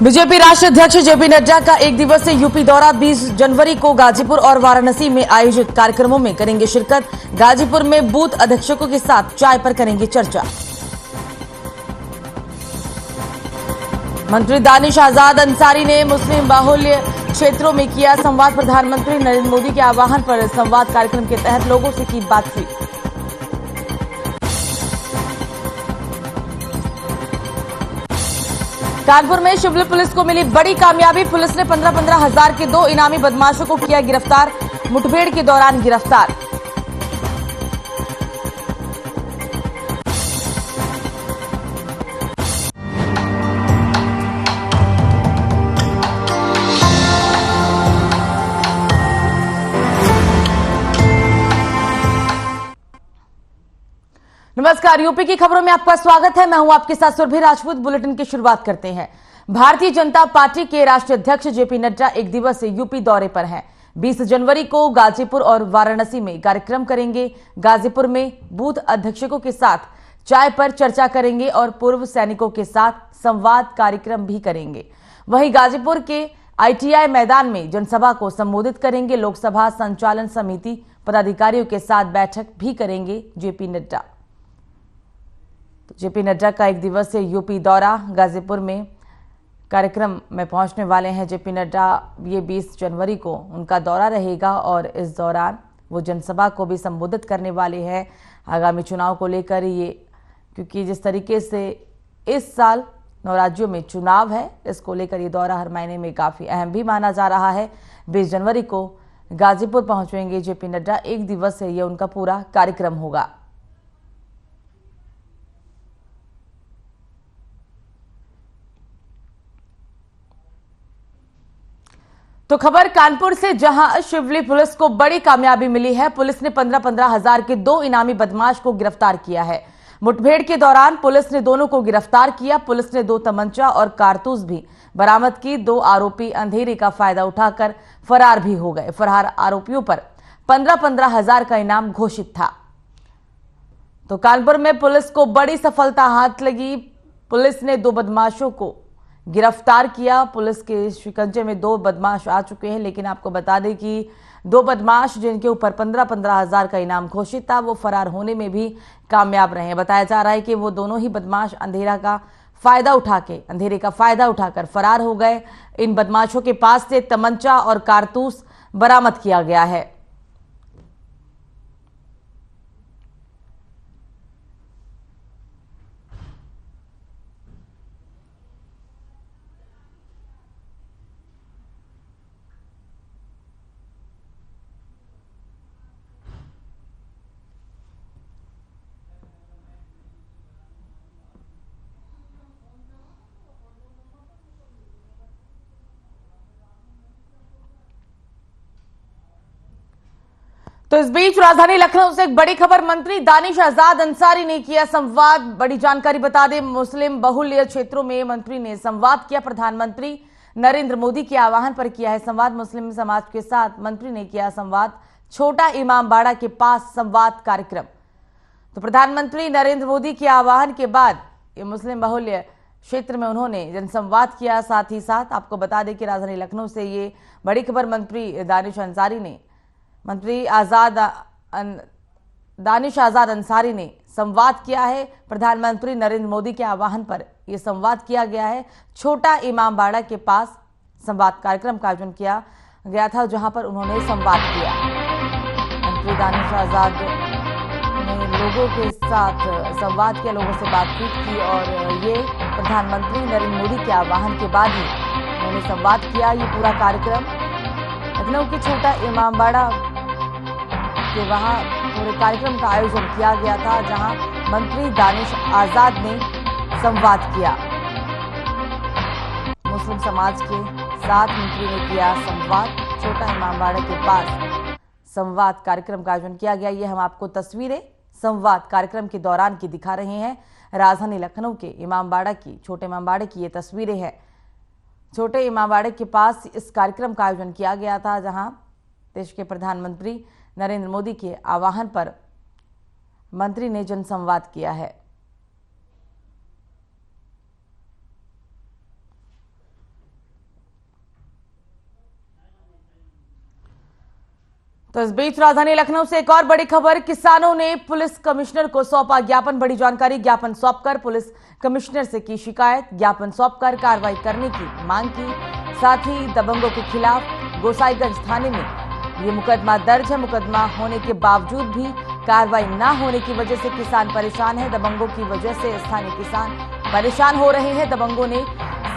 BJP राष्ट्रीय अध्यक्ष JP Nadda का एक दिवसीय यूपी दौरा 20 जनवरी को गाजीपुर और वाराणसी में आयोजित कार्यक्रमों में करेंगे शिरकत। गाजीपुर में बूथ अध्यक्षों के साथ चाय पर करेंगे चर्चा। मंत्री दानिश आजाद अंसारी ने मुस्लिम बाहुल्य क्षेत्रों में किया संवाद। प्रधानमंत्री नरेंद्र मोदी के आह्वान पर संवाद कार्यक्रम के तहत लोगों से की बातचीत। कानपुर में शिवली पुलिस को मिली बड़ी कामयाबी। पुलिस ने 15-15 हजार के 2 इनामी बदमाशों को किया गिरफ्तार। मुठभेड़ के दौरान गिरफ्तार। नमस्कार, यूपी की खबरों में आपका स्वागत है। मैं हूं आपके साथ सुरभि राजपूत। बुलेटिन की शुरुआत करते हैं। भारतीय जनता पार्टी के राष्ट्रीय अध्यक्ष जेपी नड्डा एक दिवसीय यूपी दौरे पर हैं। 20 जनवरी को गाजीपुर और वाराणसी में कार्यक्रम करेंगे। गाजीपुर में बूथ अध्यक्षों के साथ चाय पर चर्चा करेंगे और पूर्व सैनिकों के साथ संवाद कार्यक्रम भी करेंगे। वहीं गाजीपुर के ITI मैदान में जनसभा को संबोधित करेंगे। लोकसभा संचालन समिति पदाधिकारियों के साथ बैठक भी करेंगे जेपी नड्डा। जेपी नड्डा का एक दिवसीय यूपी दौरा, गाजीपुर में कार्यक्रम में पहुंचने वाले हैं जेपी नड्डा। ये 20 जनवरी को उनका दौरा रहेगा और इस दौरान वो जनसभा को भी संबोधित करने वाले हैं आगामी चुनाव को लेकर। ये क्योंकि जिस तरीके से इस साल 9 राज्यों में चुनाव है, इसको लेकर ये दौरा हर महीने में काफ़ी अहम भी माना जा रहा है। 20 जनवरी को गाजीपुर पहुंचेंगे जेपी नड्डा। एक दिवसीय ये उनका पूरा कार्यक्रम होगा। तो खबर कानपुर से, जहां शिवली पुलिस को बड़ी कामयाबी मिली है। पुलिस ने 15-15 हजार के 2 इनामी बदमाश को गिरफ्तार किया है। मुठभेड़ के दौरान पुलिस ने दोनों को गिरफ्तार किया। पुलिस ने 2 तमंचा और कारतूस भी बरामद की। 2 आरोपी अंधेरे का फायदा उठाकर फरार भी हो गए। फरार आरोपियों पर 15-15 हजार का इनाम घोषित था। तो कानपुर में पुलिस को बड़ी सफलता हाथ लगी। पुलिस ने 2 बदमाशों को गिरफ्तार किया। पुलिस के शिकंजे में 2 बदमाश आ चुके हैं, लेकिन आपको बता दें कि 2 बदमाश जिनके ऊपर 15-15 हजार का इनाम घोषित था, वो फरार होने में भी कामयाब रहे। बताया जा रहा है कि वो दोनों ही बदमाश अंधेरे का फायदा उठाकर फरार हो गए। इन बदमाशों के पास से तमंचा और कारतूस बरामद किया गया है। तो इस बीच राजधानी लखनऊ से एक बड़ी खबर। मंत्री दानिश आजाद अंसारी ने किया संवाद। बड़ी जानकारी बता दें, मुस्लिम बहुल्य क्षेत्रों में मंत्री ने संवाद किया। प्रधानमंत्री नरेंद्र मोदी के आह्वान पर किया है संवाद। मुस्लिम समाज के साथ मंत्री ने किया संवाद। छोटा इमामबाड़ा के पास संवाद कार्यक्रम। तो प्रधानमंत्री नरेंद्र मोदी के आह्वान के बाद ये मुस्लिम बहुल्य क्षेत्र में उन्होंने जनसंवाद किया। साथ ही साथ आपको बता दें कि राजधानी लखनऊ से ये बड़ी खबर। मंत्री दानिश आजाद अंसारी ने संवाद किया है। प्रधानमंत्री नरेंद्र मोदी के आह्वान पर यह संवाद किया गया है। छोटा इमामबाड़ा के पास संवाद कार्यक्रम का आयोजन किया गया था, जहां पर उन्होंने संवाद किया। मंत्री दानिश आजाद ने लोगों के साथ संवाद किया, लोगों से बातचीत की और ये प्रधानमंत्री नरेंद्र मोदी के आह्वान के बाद ही उन्होंने संवाद किया। ये पूरा कार्यक्रम लखनऊ के छोटा इमामबाड़ा के वहां पूरे कार्यक्रम का आयोजन किया गया था, जहां मंत्री दानिश आजाद ने संवाद किया। मुस्लिम समाज के साथ मंत्री ने किया संवाद। छोटा इमामबाड़ा के पास संवाद कार्यक्रम का आयोजन किया गया। ये हम आपको तस्वीरें संवाद कार्यक्रम के दौरान की दिखा रहे हैं। राजधानी लखनऊ के छोटे इमामबाड़े की ये तस्वीरें हैं। छोटे इमामबाड़े के पास इस कार्यक्रम का आयोजन किया गया था, जहां देश के प्रधानमंत्री नरेंद्र मोदी के आह्वान पर मंत्री ने जनसंवाद किया है। तो इस बीच राजधानी लखनऊ से एक और बड़ी खबर, किसानों ने पुलिस कमिश्नर को सौंपा ज्ञापन। बड़ी जानकारी, ज्ञापन सौंपकर पुलिस कमिश्नर से की शिकायत, ज्ञापन सौंपकर कार्रवाई करने की मांग की। साथ ही दबंगों के खिलाफ गोसाईगंज थाने में ये मुकदमा दर्ज है। मुकदमा होने के बावजूद भी कार्रवाई न होने की वजह से किसान परेशान है। दबंगों की वजह से स्थानीय किसान परेशान हो रहे हैं। दबंगों ने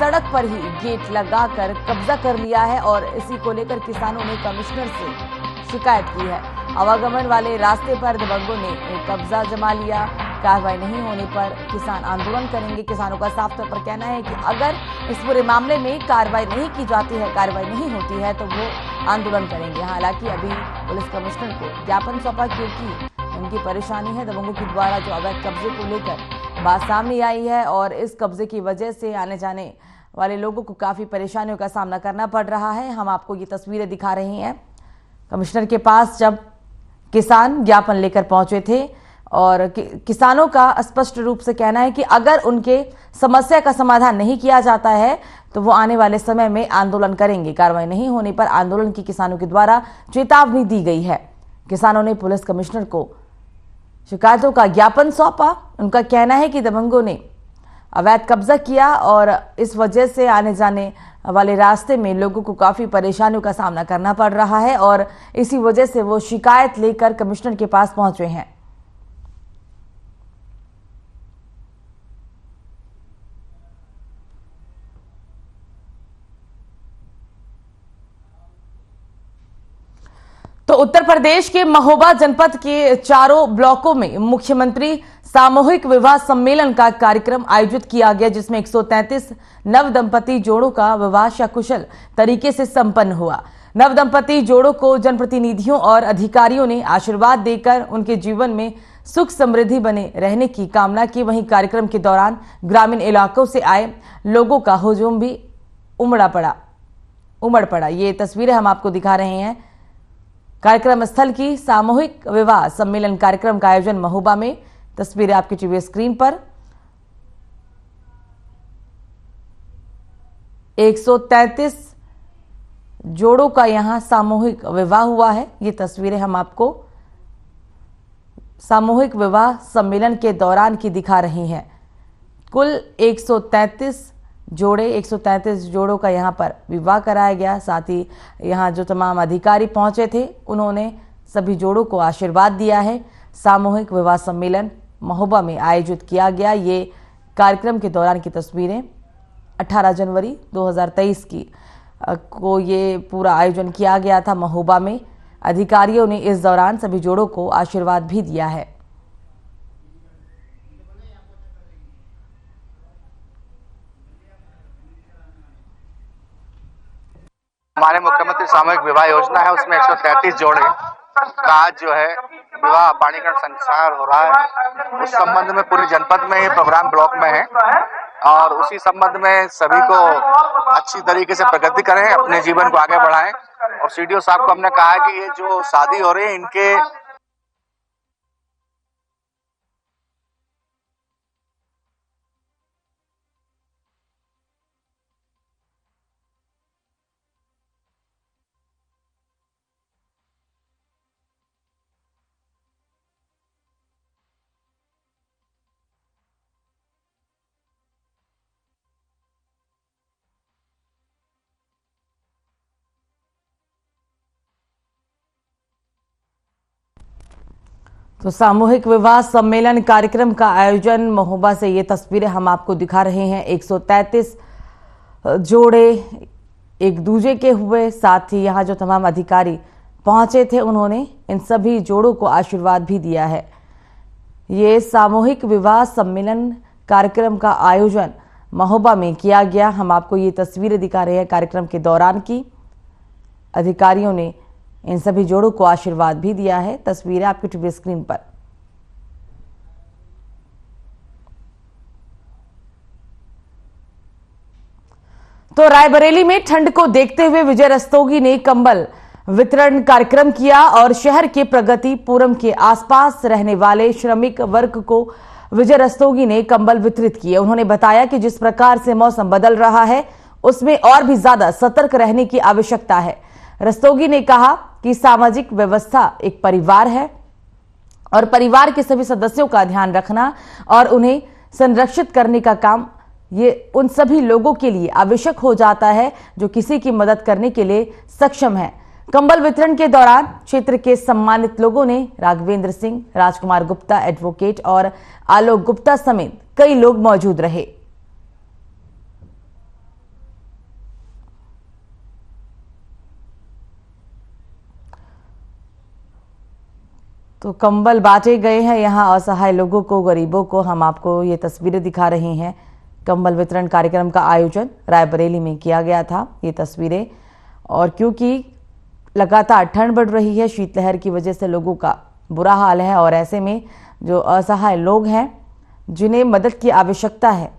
सड़क पर ही गेट लगाकर कब्जा कर लिया है और इसी को लेकर किसानों ने कमिश्नर से शिकायत की है। आवागमन वाले रास्ते पर दबंगों ने कब्जा जमा लिया। कार्रवाई नहीं होने पर किसान आंदोलन करेंगे। किसानों का साफ तौर पर कहना है कि अगर इस पूरे मामले में कार्रवाई नहीं की जाती है, कार्रवाई नहीं होती है, तो वो आंदोलन करेंगे। हालांकि अभी पुलिस कमिश्नर को ज्ञापन सौंपा क्योंकि उनकी परेशानी है। दबंगों के द्वारा जो अवैध कब्जे को लेकर बात सामने आई है और इस कब्जे की वजह से आने जाने वाले लोगों को काफी परेशानियों का सामना करना पड़ रहा है। हम आपको ये तस्वीरें दिखा रहे हैं कमिश्नर के पास जब किसान ज्ञापन लेकर पहुंचे थे और किसानों का स्पष्ट रूप से कहना है कि अगर उनके समस्या का समाधान नहीं किया जाता है तो वो आने वाले समय में आंदोलन करेंगे। कार्रवाई नहीं होने पर आंदोलन की किसानों के द्वारा चेतावनी दी गई है। किसानों ने पुलिस कमिश्नर को शिकायतों का ज्ञापन सौंपा। उनका कहना है कि दबंगों ने अवैध कब्जा किया और इस वजह से आने जाने वाले रास्ते में लोगों को काफी परेशानियों का सामना करना पड़ रहा है और इसी वजह से वो शिकायत लेकर कमिश्नर के पास पहुंचे हैं। तो उत्तर प्रदेश के महोबा जनपद के चारों ब्लॉकों में मुख्यमंत्री सामूहिक विवाह सम्मेलन का कार्यक्रम आयोजित किया गया, जिसमें 133 नव दंपति जोड़ों का विवाह सकुशल तरीके से संपन्न हुआ। नव दंपति जोड़ों को जनप्रतिनिधियों और अधिकारियों ने आशीर्वाद देकर उनके जीवन में सुख समृद्धि बने रहने की कामना की। वहीं कार्यक्रम के दौरान ग्रामीण इलाकों से आए लोगों का हुजूम भी उमड़ पड़ा। ये तस्वीरें हम आपको दिखा रहे हैं कार्यक्रम स्थल की। सामूहिक विवाह सम्मेलन कार्यक्रम का आयोजन महोबा में। तस्वीरें आपकी टीवी स्क्रीन पर। 133 जोड़ों का यहां सामूहिक विवाह हुआ है। ये तस्वीरें हम आपको सामूहिक विवाह सम्मेलन के दौरान की दिखा रही हैं। कुल 133 जोड़ों का यहां पर विवाह कराया गया। साथ ही यहां जो तमाम अधिकारी पहुंचे थे उन्होंने सभी जोड़ों को आशीर्वाद दिया है। सामूहिक विवाह सम्मेलन महोबा में आयोजित किया गया। ये कार्यक्रम के दौरान की तस्वीरें 18 जनवरी 2023 को ये पूरा आयोजन किया गया था महोबा में। अधिकारियों ने इस दौरान सभी जोड़ों को आशीर्वाद भी दिया है। हमारे मुख्यमंत्री सामूहिक विवाह योजना है, उसमें 133 जोड़े का आज जो है विवाह पाणीकरण संस्कार हो रहा है। उस संबंध में पूरे जनपद में ये प्रोग्राम ब्लॉक में है और उसी संबंध में सभी को अच्छी तरीके से प्रगति करें, अपने जीवन को आगे बढ़ाएं। और सीडीओ साहब को हमने कहा है कि ये जो शादी हो रही है इनके तो सामूहिक विवाह सम्मेलन कार्यक्रम का आयोजन महोबा से ये तस्वीरें हम आपको दिखा रहे हैं। 133 जोड़े एक दूजे के हुए। साथ ही यहाँ जो तमाम अधिकारी पहुंचे थे उन्होंने इन सभी जोड़ों को आशीर्वाद भी दिया है। ये सामूहिक विवाह सम्मेलन कार्यक्रम का आयोजन महोबा में किया गया। हम आपको ये तस्वीरें दिखा रहे हैं कार्यक्रम के दौरान की। अधिकारियों ने इन सभी जोड़ों को आशीर्वाद भी दिया है। तस्वीरें आपकी टीवी स्क्रीन पर। तो रायबरेली में ठंड को देखते हुए विजय रस्तोगी ने कंबल वितरण कार्यक्रम किया और शहर के प्रगतिपुरम के आसपास रहने वाले श्रमिक वर्ग को विजय रस्तोगी ने कंबल वितरित किए। उन्होंने बताया कि जिस प्रकार से मौसम बदल रहा है उसमें और भी ज्यादा सतर्क रहने की आवश्यकता है। रस्तोगी ने कहा कि सामाजिक व्यवस्था एक परिवार है और परिवार के सभी सदस्यों का ध्यान रखना और उन्हें संरक्षित करने का काम ये उन सभी लोगों के लिए आवश्यक हो जाता है जो किसी की मदद करने के लिए सक्षम है। कंबल वितरण के दौरान क्षेत्र के सम्मानित लोगों ने राघवेंद्र सिंह, राजकुमार गुप्ता एडवोकेट और आलोक गुप्ता समेत कई लोग मौजूद रहे। तो कंबल बांटे गए हैं यहाँ असहाय लोगों को, गरीबों को। हम आपको ये तस्वीरें दिखा रहे हैं। कंबल वितरण कार्यक्रम का आयोजन रायबरेली में किया गया था। ये तस्वीरें, और क्योंकि लगातार ठंड बढ़ रही है, शीतलहर की वजह से लोगों का बुरा हाल है और ऐसे में जो असहाय लोग हैं जिन्हें मदद की आवश्यकता है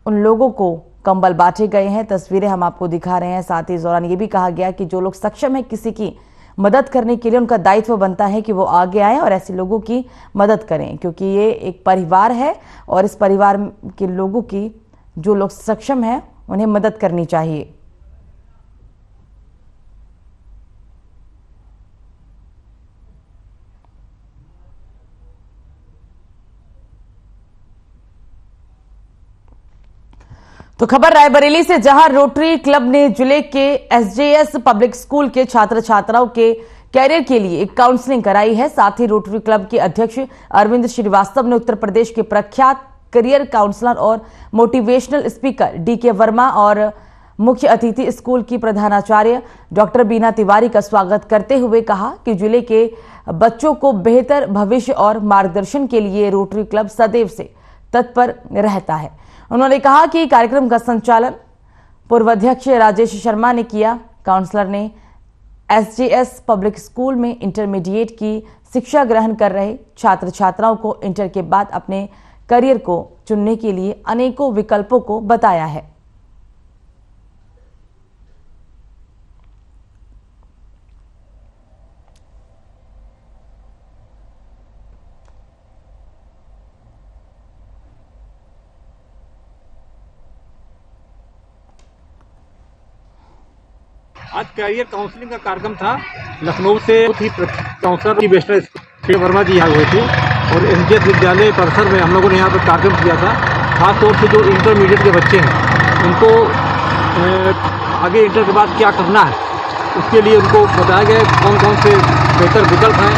उन लोगों को कंबल बांटे गए हैं। तस्वीरें हम आपको दिखा रहे हैं। साथ ही इस दौरान ये भी कहा गया कि जो लोग सक्षम है किसी की मदद करने के लिए, उनका दायित्व बनता है कि वो आगे आएं और ऐसे लोगों की मदद करें, क्योंकि ये एक परिवार है और इस परिवार के लोगों की जो लोग सक्षम हैं उन्हें मदद करनी चाहिए। तो खबर रायबरेली से, जहां रोटरी क्लब ने जिले के एसजेएस पब्लिक स्कूल के छात्र छात्राओं के कैरियर के लिए एक काउंसलिंग कराई है। साथ ही रोटरी क्लब के अध्यक्ष अरविंद श्रीवास्तव ने उत्तर प्रदेश के प्रख्यात करियर काउंसलर और मोटिवेशनल स्पीकर डीके वर्मा और मुख्य अतिथि स्कूल की प्रधानाचार्य डॉक्टर बीना तिवारी का स्वागत करते हुए कहा कि जिले के बच्चों को बेहतर भविष्य और मार्गदर्शन के लिए रोटरी क्लब सदैव से तत्पर रहता है। उन्होंने कहा कि कार्यक्रम का संचालन पूर्व अध्यक्ष राजेश शर्मा ने किया। काउंसलर ने एसजेएस पब्लिक स्कूल में इंटरमीडिएट की शिक्षा ग्रहण कर रहे छात्र छात्राओं को इंटर के बाद अपने करियर को चुनने के लिए अनेकों विकल्पों को बताया है। आज कैरियर काउंसलिंग का कार्यक्रम था। लखनऊ से काउंसलर की बेस्टर श्री वर्मा जी यहाँ हुए थे और एसजेएस विद्यालय परिसर में हम लोगों ने यहाँ पर कार्यक्रम किया था। खासतौर से जो इंटरमीडिएट के बच्चे हैं उनको आगे इंटर के बाद क्या करना है उसके लिए उनको बताया गया कौन कौन से बेहतर विकल्प हैं।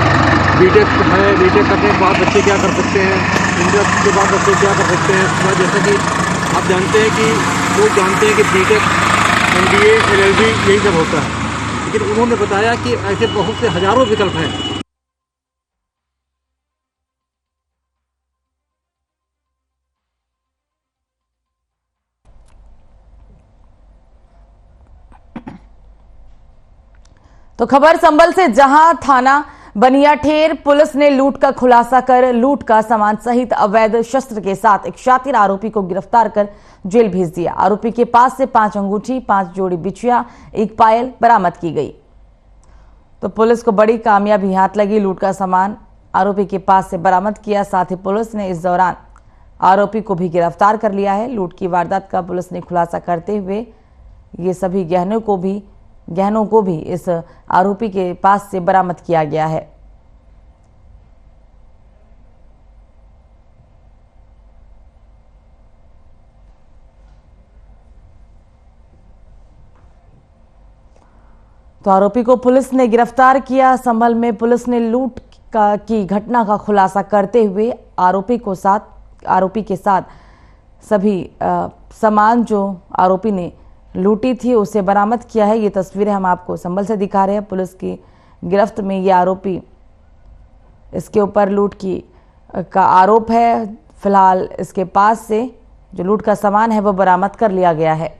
बीटेक है, बीटेक करने के बाद बच्चे क्या कर सकते हैं, इंटर के बाद बच्चे क्या कर सकते हैं। जैसा कि आप जानते हैं कि लोग जानते हैं कि बीटेक MBA LLB यही सब होता है, लेकिन उन्होंने बताया कि ऐसे बहुत से हजारों विकल्प हैं। तो खबर संभल से, जहां थाना बनियाठेर पुलिस ने लूट का खुलासा कर लूट का सामान सहित अवैध शस्त्र के साथ एक शातिर आरोपी को गिरफ्तार कर जेल भेज दिया। आरोपी के पास से 5 अंगूठी, 5 जोड़ी बिछिया, 1 पायल बरामद की गई। तो पुलिस को बड़ी कामयाबी हाथ लगी। लूट का सामान आरोपी के पास से बरामद किया। साथ ही पुलिस ने इस दौरान आरोपी को भी गिरफ्तार कर लिया है। लूट की वारदात का पुलिस ने खुलासा करते हुए ये सभी गहनों को भी इस आरोपी के पास से बरामद किया गया है। तो आरोपी को पुलिस ने गिरफ्तार किया। संभल में पुलिस ने लूट की घटना का खुलासा करते हुए आरोपी के साथ सभी सामान जो आरोपी ने लूटी थी उसे बरामद किया है। ये तस्वीरें हम आपको संभल से दिखा रहे हैं। पुलिस की गिरफ्त में ये आरोपी, इसके ऊपर लूट का आरोप है। फिलहाल इसके पास से जो लूट का सामान है वो बरामद कर लिया गया है।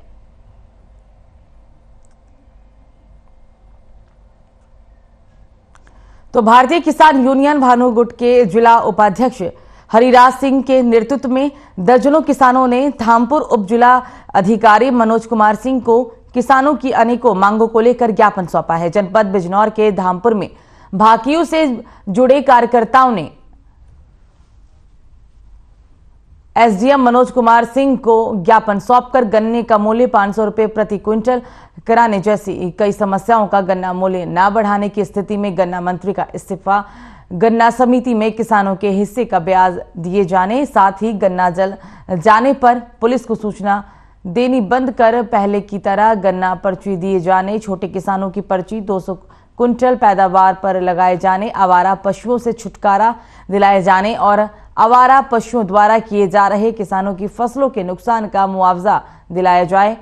तो भारतीय किसान यूनियन भानुगुट के जिला उपाध्यक्ष हरिराज सिंह के नेतृत्व में दर्जनों किसानों ने धामपुर उप जिला अधिकारी मनोज कुमार सिंह को किसानों की अनेकों मांगों को लेकर ज्ञापन सौंपा है। जनपद बिजनौर के धामपुर में भाकियों से जुड़े कार्यकर्ताओं ने एसडीएम मनोज कुमार सिंह को ज्ञापन सौंपकर गन्ने का मूल्य 500 रुपए प्रति क्विंटल कराने जैसी कई समस्याओं का गन्ना मूल्य न बढ़ाने की स्थिति में गन्ना मंत्री का इस्तीफा, गन्ना समिति में किसानों के हिस्से का ब्याज दिए जाने, साथ ही गन्ना जल जाने पर पुलिस को सूचना देनी बंद कर पहले की तरह गन्ना पर्ची दिए जाने, छोटे किसानों की पर्ची 200 कुंटल पैदावार पर लगाए जाने, आवारा पशुओं से छुटकारा दिलाए जाने और आवारा पशुओं द्वारा किए जा रहे किसानों की फसलों के नुकसान का मुआवजा दिलाया जाए।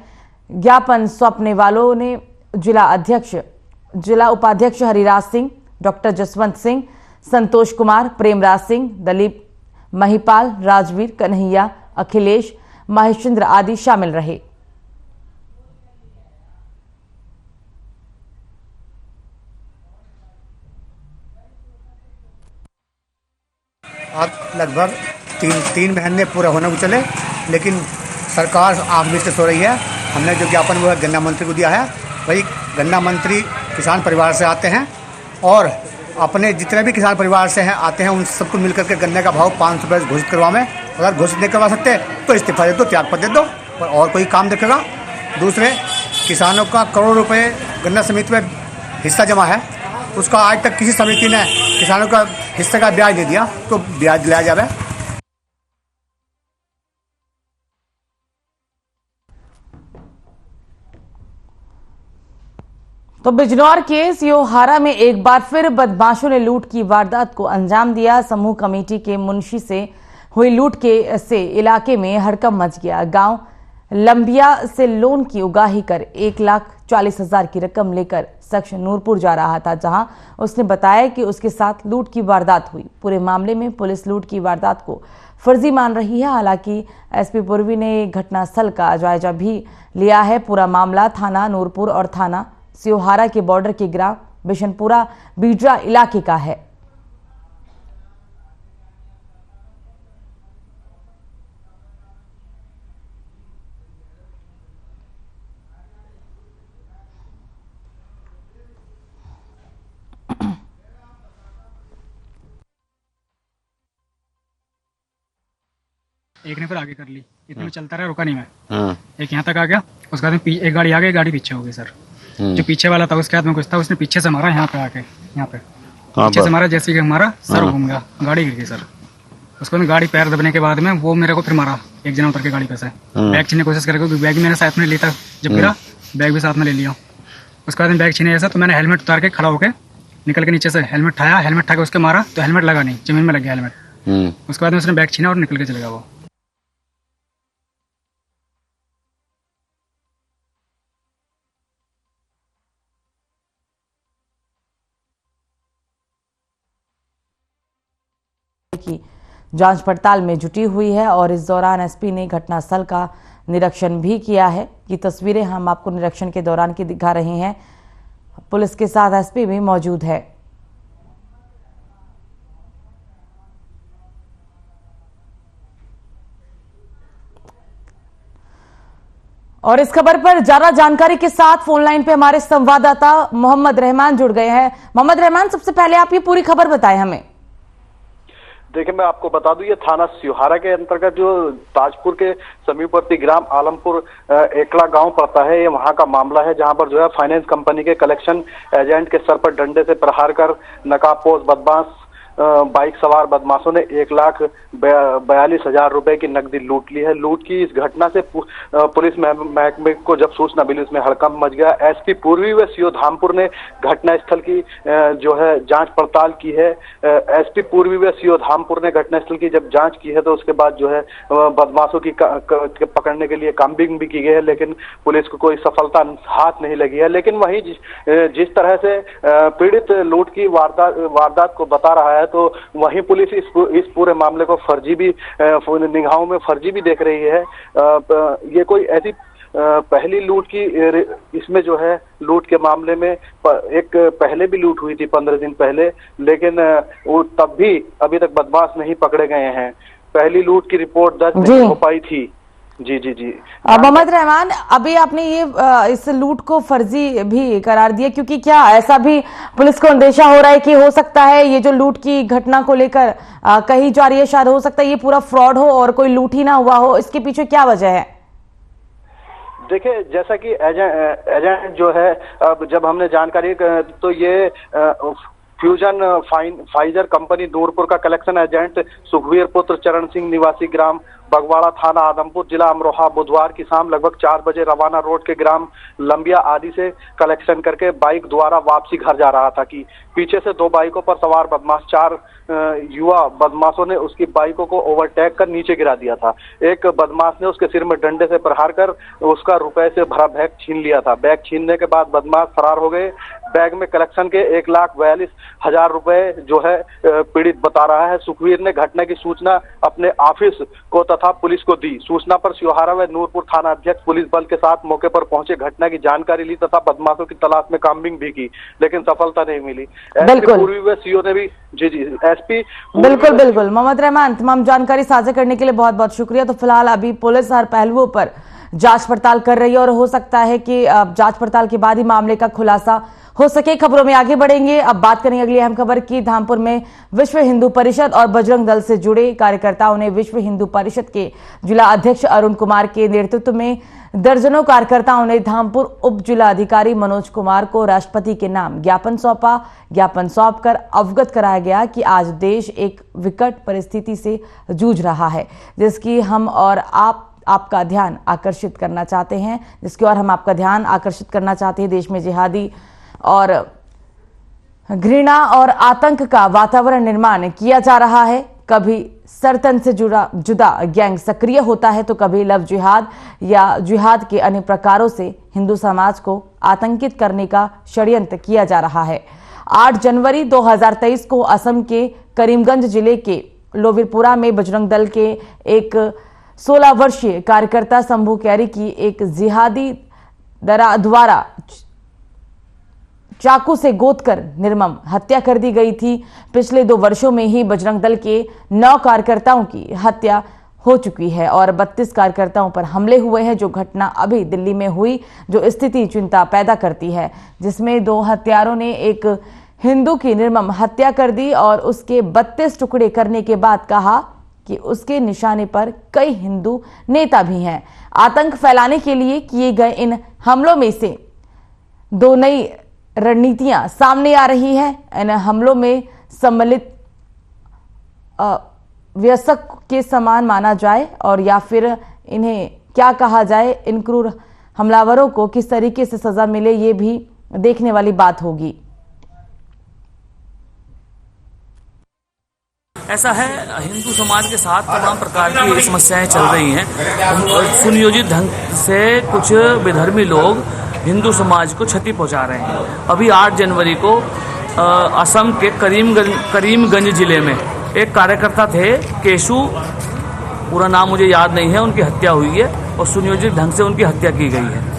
ज्ञापन सौंपने वालों ने जिला उपाध्यक्ष हरिराज सिंह, डॉक्टर जसवंत सिंह, संतोष कुमार, प्रेमराज सिंह, दलीप महिपाल, राजवीर, कन्हैया, अखिलेश, महेश्वर आदि शामिल रहे। आज लगभग तीन महीने पूरा होने को चले, लेकिन सरकार आंख मीच के सो रही है। हमने जो ज्ञापन वो गन्ना मंत्री को दिया है, वही गन्ना मंत्री किसान परिवार से आते हैं और अपने जितने भी किसान परिवार से हैं आते हैं, उन सबको मिलकर के गन्ने का भाव 500 रुपये घोषित करवाएं। अगर घोषित नहीं करवा सकते तो इस्तीफा दे दो, त्यागपत्र दे दो और कोई काम देखेगा। दूसरे, किसानों का करोड़ों रुपये गन्ना समिति में हिस्सा जमा है, उसका आज तक किसी समिति ने किसानों का हिस्से का ब्याज नहीं दिया, तो ब्याज दिलाया जाए। तो बिजनौर के सियोहारा में एक बार फिर बदमाशों ने लूट की वारदात को अंजाम दिया। समूह कमेटी के मुंशी से हुई लूट से इलाके में हड़कंप मच गया। गांव लंबिया से लोन की उगाही कर 1,40,000 की रकम लेकर शख्स नूरपुर जा रहा था, जहां उसने बताया कि उसके साथ लूट की वारदात हुई। पूरे मामले में पुलिस लूट की वारदात को फर्जी मान रही है। हालांकि एसपी पूर्वी ने घटनास्थल का जायजा भी लिया है। पूरा मामला थाना नूरपुर और थाना सियोहारा के बॉर्डर के ग्राम बिशनपुरा बीडरा इलाके का है। एक ने फिर आगे कर ली, इतने में चलता रहा, रुका नहीं मैं। एक यहाँ तक आ गया, उसके बाद एक गाड़ी आगे, गाड़ी पीछे हो गई सर। जो पीछे वाला था उसके हाथ में कुछ था, उसने पीछे से मारा, यहाँ पे आके यहाँ पे पीछे से मारा। जैसे कि हमारा सर घूम गया, गाड़ी गिर गई सर। उसको गाड़ी पैर दबने के बाद में वो मेरे को फिर मारा, एक जना उतर के गाड़ी पे से बैग छीनने की कोशिश करके, क्योंकि बैग मैंने साथ में लिया था। जब गिरा बैग भी साथ में ले लिया। उसके बाद बैग छीने ऐसा, तो मैंने हेलमेट उतार के खड़ा होकर निकल के नीचे से हेलमेट उठाया, हेलमेट उठा के उसके मारा तो हेलमेट लगा नहीं, जमीन में लग गया हेलमेट। उसके बाद में उसने बैग छीना और निकल के चले गया वो। की जांच पड़ताल में जुटी हुई है और इस दौरान एसपी ने घटनास्थल का निरीक्षण भी किया है। ये तस्वीरें हम आपको निरीक्षण के दौरान की दिखा रहे हैं। पुलिस के साथ एसपी भी मौजूद है। और इस खबर पर ज्यादा जानकारी के साथ फोन लाइन पे हमारे संवाददाता मोहम्मद रहमान जुड़ गए हैं। मोहम्मद रहमान, सबसे पहले आप ये पूरी खबर बताएं हमें। देखिए, मैं आपको बता दूं, ये थाना सियोहारा के अंतर्गत जो ताजपुर के समीपवर्ती ग्राम आलमपुर एकला गांव पड़ता है, ये वहां का मामला है, जहां पर जो है फाइनेंस कंपनी के कलेक्शन एजेंट के सर पर डंडे से प्रहार कर नकाबपोश बदमाश बाइक सवार बदमाशों ने 1,42,000 रुपए की नकदी लूट ली है। लूट की इस घटना से पुलिस महकमे को जब सूचना मिली, उसमें हड़कंप मच गया। एसपी पूर्वी व सीओ धामपुर ने घटनास्थल की जो है जांच पड़ताल की है। एसपी पूर्वी व सीओ धामपुर ने घटनास्थल की जब जांच की है, तो उसके बाद जो है बदमाशों की पकड़ने के लिए काम्बिंग भी की गई है, लेकिन पुलिस को कोई सफलता हाथ नहीं लगी है। लेकिन वहीं जिस तरह से पीड़ित लूट की वारदात को बता रहा है, तो वहीं पुलिस इस पूरे मामले को फर्जी भी निगाहों में फर्जी भी देख रही है। ये कोई ऐसी पहली लूट की, इसमें जो है लूट के मामले में एक पहले भी लूट हुई थी 15 दिन पहले, लेकिन वो तब भी अभी तक बदमाश नहीं पकड़े गए हैं। पहली लूट की रिपोर्ट दर्ज नहीं हो पाई थी। जी जी जी। मोहम्मद रहमान, अभी आपने ये इस लूट को फर्जी भी करार दिया, क्योंकि क्या ऐसा भी पुलिस को अंदेशा हो रहा है कि हो सकता है ये जो लूट की घटना को लेकर कही जा रही है, शायद हो सकता है ये पूरा फ्रॉड हो और कोई लूट ही ना हुआ हो, इसके पीछे क्या वजह है? देखिए, जैसा कि एजेंट जो है, अब जब हमने जानकारी तो ये फ्यूजन फाइजर कंपनी नूरपुर का कलेक्शन एजेंट सुखवीर पुत्र चरण सिंह निवासी ग्राम बगवाड़ा थाना आदमपुर जिला अमरोहा बुधवार की शाम लगभग 4 बजे रवाना रोड के ग्राम लंबिया आदि से कलेक्शन करके बाइक द्वारा वापसी घर जा रहा था कि पीछे से 2 बाइकों पर सवार बदमाश 4 युवा बदमाशों ने उसकी बाइकों को ओवरटेक कर नीचे गिरा दिया था। एक बदमाश ने उसके सिर में डंडे से प्रहार कर उसका रुपए से भरा बैग छीन लिया था। बैग छीनने के बाद बदमाश फरार हो गए। बैग में कलेक्शन के 1,42,000 रुपए जो है पीड़ित बता रहा है। सुखवीर ने घटना की सूचना अपने ऑफिस को तथा पुलिस को दी। सूचना पर सियोहारा व नूरपुर थाना अध्यक्ष पुलिस बल के साथ मौके पर पहुंचे, घटना की जानकारी ली तथा बदमाशों की तलाश में काम्बिंग भी की, लेकिन सफलता नहीं मिली। पूर्वी व सीओ ने भी जी एसपी बिल्कुल मोहम्मद रहमान, तमाम जानकारी साझा करने के लिए बहुत बहुत शुक्रिया। तो फिलहाल अभी पुलिस हर पहलुओं पर जांच पड़ताल कर रही है और हो सकता है कि जांच पड़ताल के बाद ही मामले का खुलासा हो सके। खबरों में आगे बढ़ेंगे, अब बात करेंगे अगली अहम खबर की। धामपुर में विश्व हिंदू परिषद और बजरंग दल से जुड़े कार्यकर्ताओं ने विश्व हिंदू परिषद के जिला अध्यक्ष अरुण कुमार के नेतृत्व में दर्जनों कार्यकर्ताओं ने धामपुर उप जिला अधिकारी मनोज कुमार को राष्ट्रपति के नाम ज्ञापन सौंपा। ज्ञापन सौंपकर अवगत कराया गया कि आज देश एक विकट परिस्थिति से जूझ रहा है, जिसकी हम और आपका ध्यान आकर्षित करना चाहते हैं, देश में जिहादी और घृणा और आतंक का वातावरण निर्माण किया जा रहा है। कभी सरतन से जुदा गैंग सक्रिय होता है तो कभी लव जिहाद या जिहाद के अन्य प्रकारों से हिंदू समाज को आतंकित करने का षड्यंत्र किया जा रहा है। 8 जनवरी 2023 को असम के करीमगंज जिले के लोविरपुरा में बजरंग दल के एक 16 वर्षीय कार्यकर्ता शंभू कैरी की एक जिहादी द्वारा चाकू से गोदकर निर्मम हत्या कर दी गई थी। पिछले 2 वर्षों में ही बजरंग दल के 9 कार्यकर्ताओं की हत्या हो चुकी है और 32 कार्यकर्ताओं पर हमले हुए हैं। जो घटना अभी दिल्ली में हुई, जो स्थिति चिंता पैदा करती है, जिसमें 2 हत्यारों ने एक हिंदू की निर्मम हत्या कर दी और उसके 32 टुकड़े करने के बाद कहा कि उसके निशाने पर कई हिंदू नेता भी हैं। आतंक फैलाने के लिए किए गए इन हमलों में से 2 नई रणनीतियां सामने आ रही हैं। इन हमलों में सम्मिलित व्यसक के समान माना जाए और या फिर इन्हें क्या कहा जाए, इन क्रूर हमलावरों को किस तरीके से सजा मिले, ये भी देखने वाली बात होगी। ऐसा है, हिंदू समाज के साथ तमाम प्रकार की समस्याएं चल रही हैं। सुनियोजित ढंग से कुछ विधर्मी लोग हिंदू समाज को क्षति पहुंचा रहे हैं। अभी 8 जनवरी को असम के करीमगंज जिले में एक कार्यकर्ता थे, केशु, पूरा नाम मुझे याद नहीं है, उनकी हत्या हुई है और सुनियोजित ढंग से उनकी हत्या की गई है।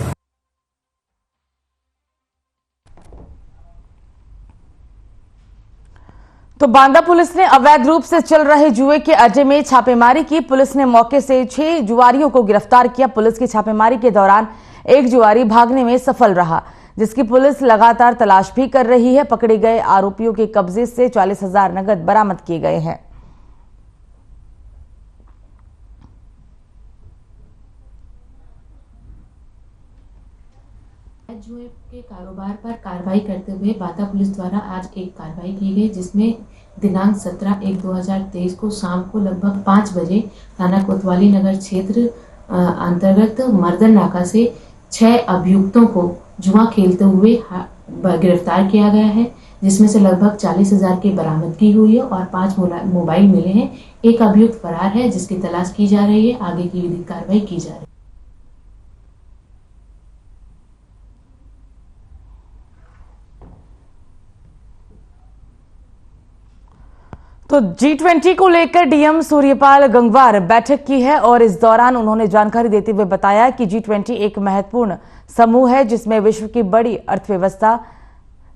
तो बांदा पुलिस ने अवैध रूप से चल रहे जुए के अड्डे में छापेमारी की। पुलिस ने मौके से 6 जुआरियों को गिरफ्तार किया। पुलिस की छापेमारी के दौरान एक जुआरी भागने में सफल रहा, जिसकी पुलिस लगातार तलाश भी कर रही है। पकड़े गए आरोपियों के कब्जे से 40,000 नगद बरामद किए गए हैं। जुए के कारोबार पर कार्रवाई करते हुए बांदा पुलिस द्वारा आज एक कार्रवाई की गई, जिसमें दिनांक 17/1/2023 को शाम को लगभग 5 बजे थाना कोतवाली नगर क्षेत्र अंतर्गत मर्दन नाका से 6 अभियुक्तों को जुआ खेलते हुए गिरफ्तार किया गया है, जिसमें से लगभग 40,000 की बरामदगी हुई है और 5 मोबाइल मिले हैं। एक अभियुक्त फरार है, जिसकी तलाश की जा रही है। आगे की विधिक कार्रवाई की जा रही है। तो G20 को लेकर डीएम सूर्यपाल गंगवार बैठक की है और इस दौरान उन्होंने जानकारी देते हुए बताया कि G20 एक महत्वपूर्ण समूह है जिसमें विश्व की बड़ी अर्थव्यवस्था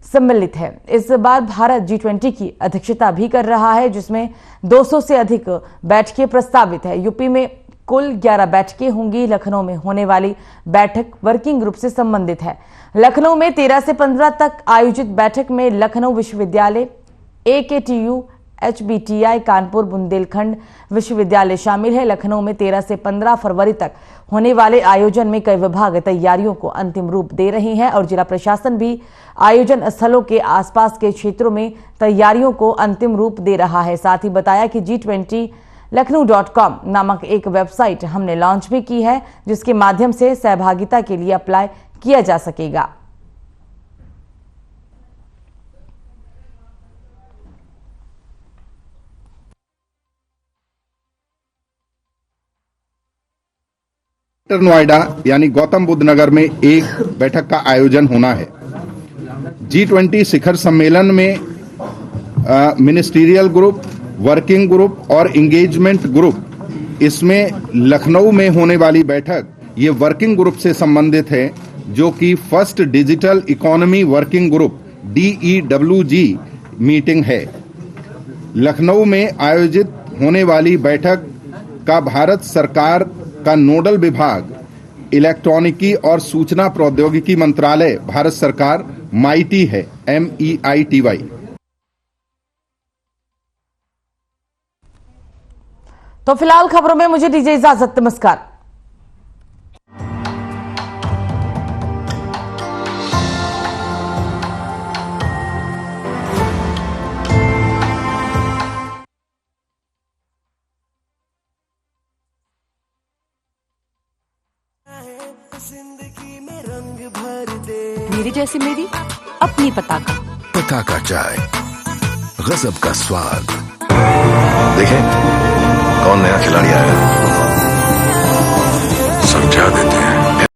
सम्मिलित है। इस बार भारत G20 की अध्यक्षता भी कर रहा है, जिसमें 200 से अधिक बैठकें प्रस्तावित है। यूपी में कुल 11 बैठकें होंगी। लखनऊ में होने वाली बैठक वर्किंग ग्रुप से संबंधित है। लखनऊ में 13 से 15 तक आयोजित बैठक में लखनऊ विश्वविद्यालय, AKTU, HBTI, कानपुर बुंदेलखंड विश्वविद्यालय शामिल है। लखनऊ में 13 से 15 फरवरी तक होने वाले आयोजन में कई विभाग तैयारियों को अंतिम रूप दे रहे हैं और जिला प्रशासन भी आयोजन स्थलों के आसपास के क्षेत्रों में तैयारियों को अंतिम रूप दे रहा है। साथ ही बताया कि G20Lucknow.com नामक एक वेबसाइट हमने लॉन्च भी की है, जिसके माध्यम से सहभागिता के लिए अप्लाई किया जा सकेगा। ग्रेटर नोएडा यानी गौतम बुद्ध नगर में एक बैठक का आयोजन होना है। G20 शिखर सम्मेलन में मिनिस्ट्रियल ग्रुप, वर्किंग ग्रुप और इंगेजमेंट ग्रुप, इसमें लखनऊ में होने वाली बैठक ये वर्किंग ग्रुप से संबंधित है, जो कि first digital economy working group DEWG meeting है। लखनऊ में आयोजित होने वाली बैठक का भारत सरकार का नोडल विभाग इलेक्ट्रॉनिकी और सूचना प्रौद्योगिकी मंत्रालय, भारत सरकार, MeitY है, MEITY। तो फिलहाल खबरों में मुझे दीजिए इजाजत। नमस्कार। मेरी जैसी मेरी अपनी पताका चाय, गजब का स्वाद। देखें कौन नया खिलाड़ी आया, समझा देते हैं।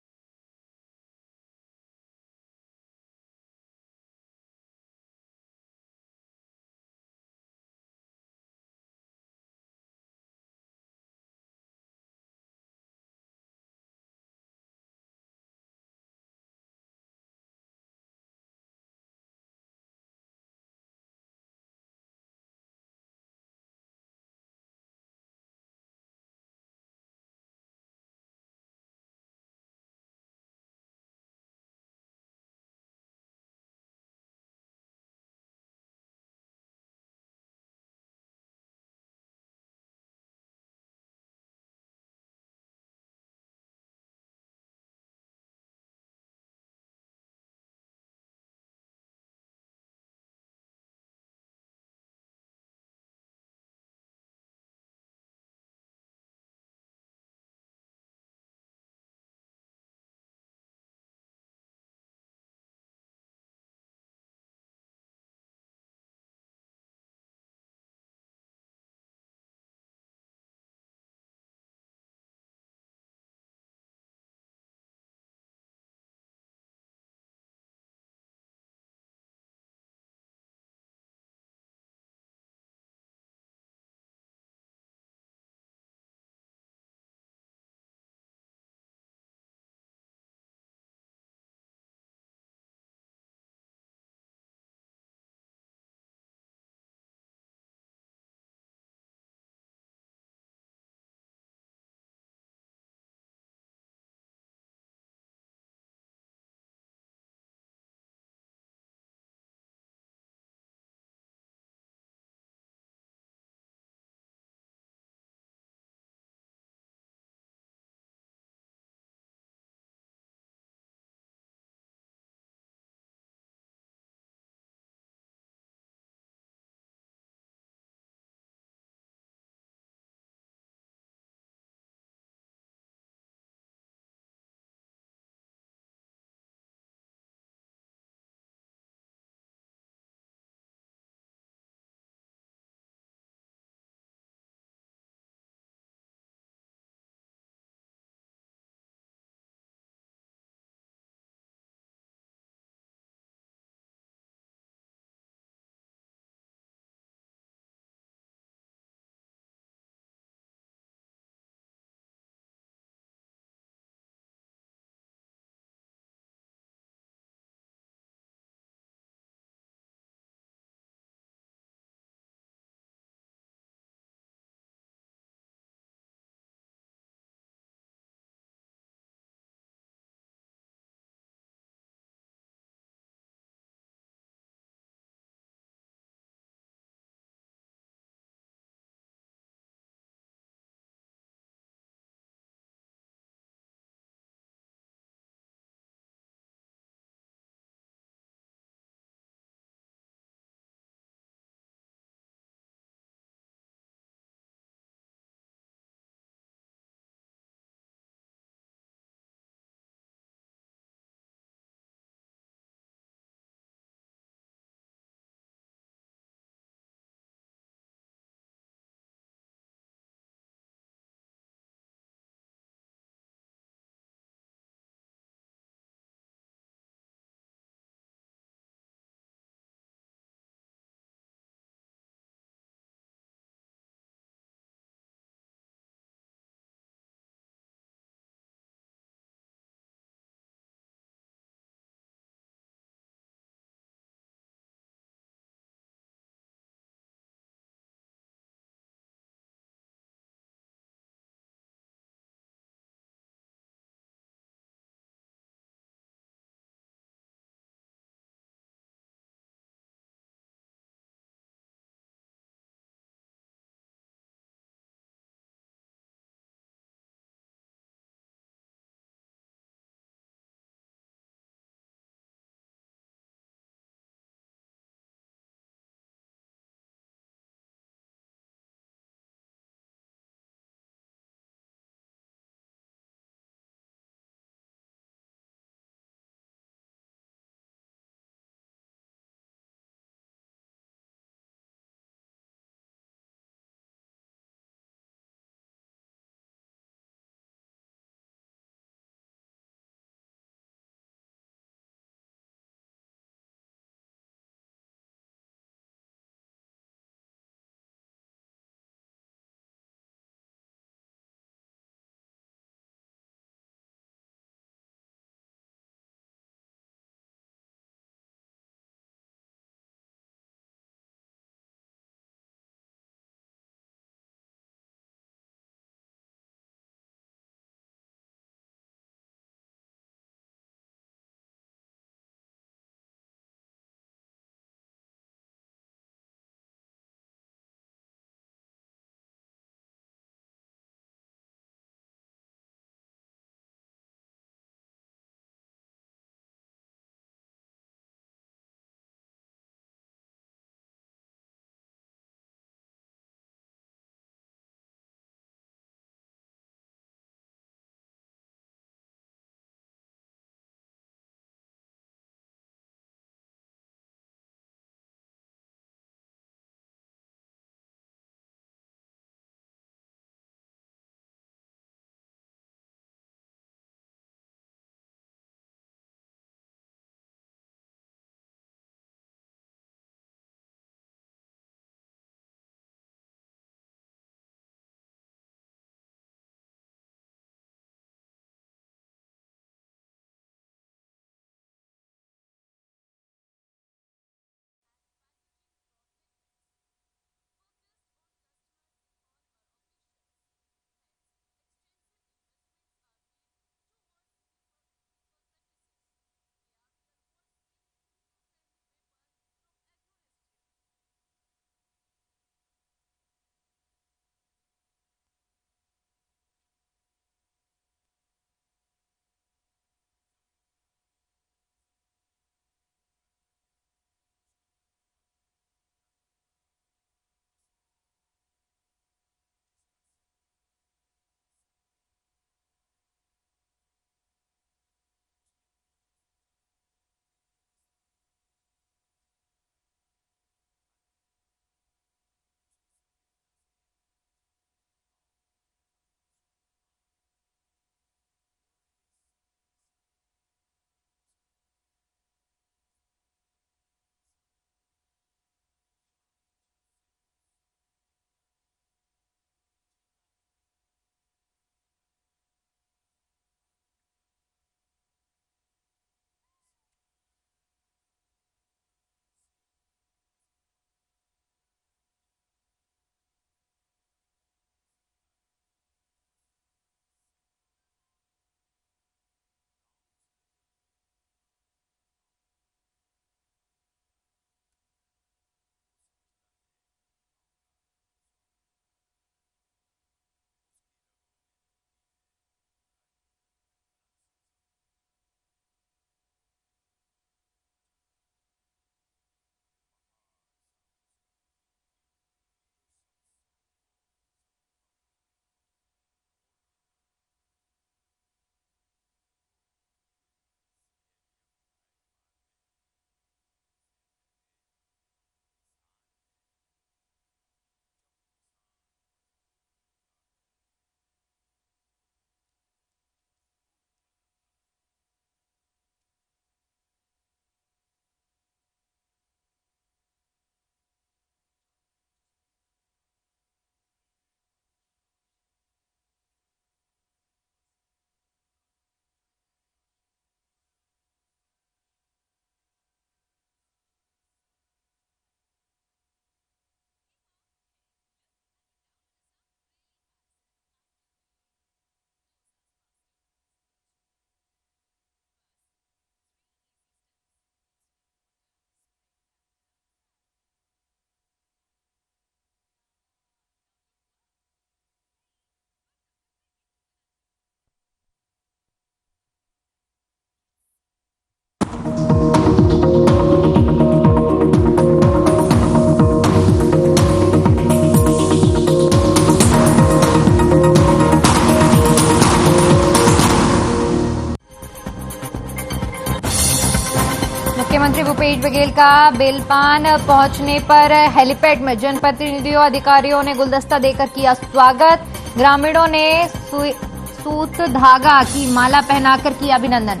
भूपेश बघेल का बेलपान पहुंचने पर हेलीपैड में जनप्रतिनिधियों अधिकारियों ने गुलदस्ता देकर किया स्वागत। ग्रामीणों ने सूत धागा की माला पहनाकर किया अभिनंदन।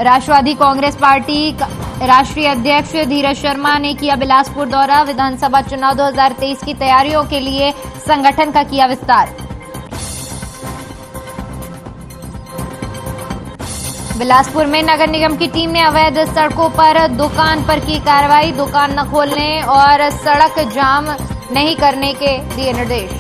राष्ट्रवादी कांग्रेस पार्टी राष्ट्रीय अध्यक्ष धीरज शर्मा ने किया बिलासपुर दौरा। विधानसभा चुनाव 2023 की तैयारियों के लिए संगठन का किया विस्तार। बिलासपुर में नगर निगम की टीम ने अवैध सड़कों पर दुकान पर की कार्रवाई। दुकान न खोलने और सड़क जाम नहीं करने के दिए निर्देश।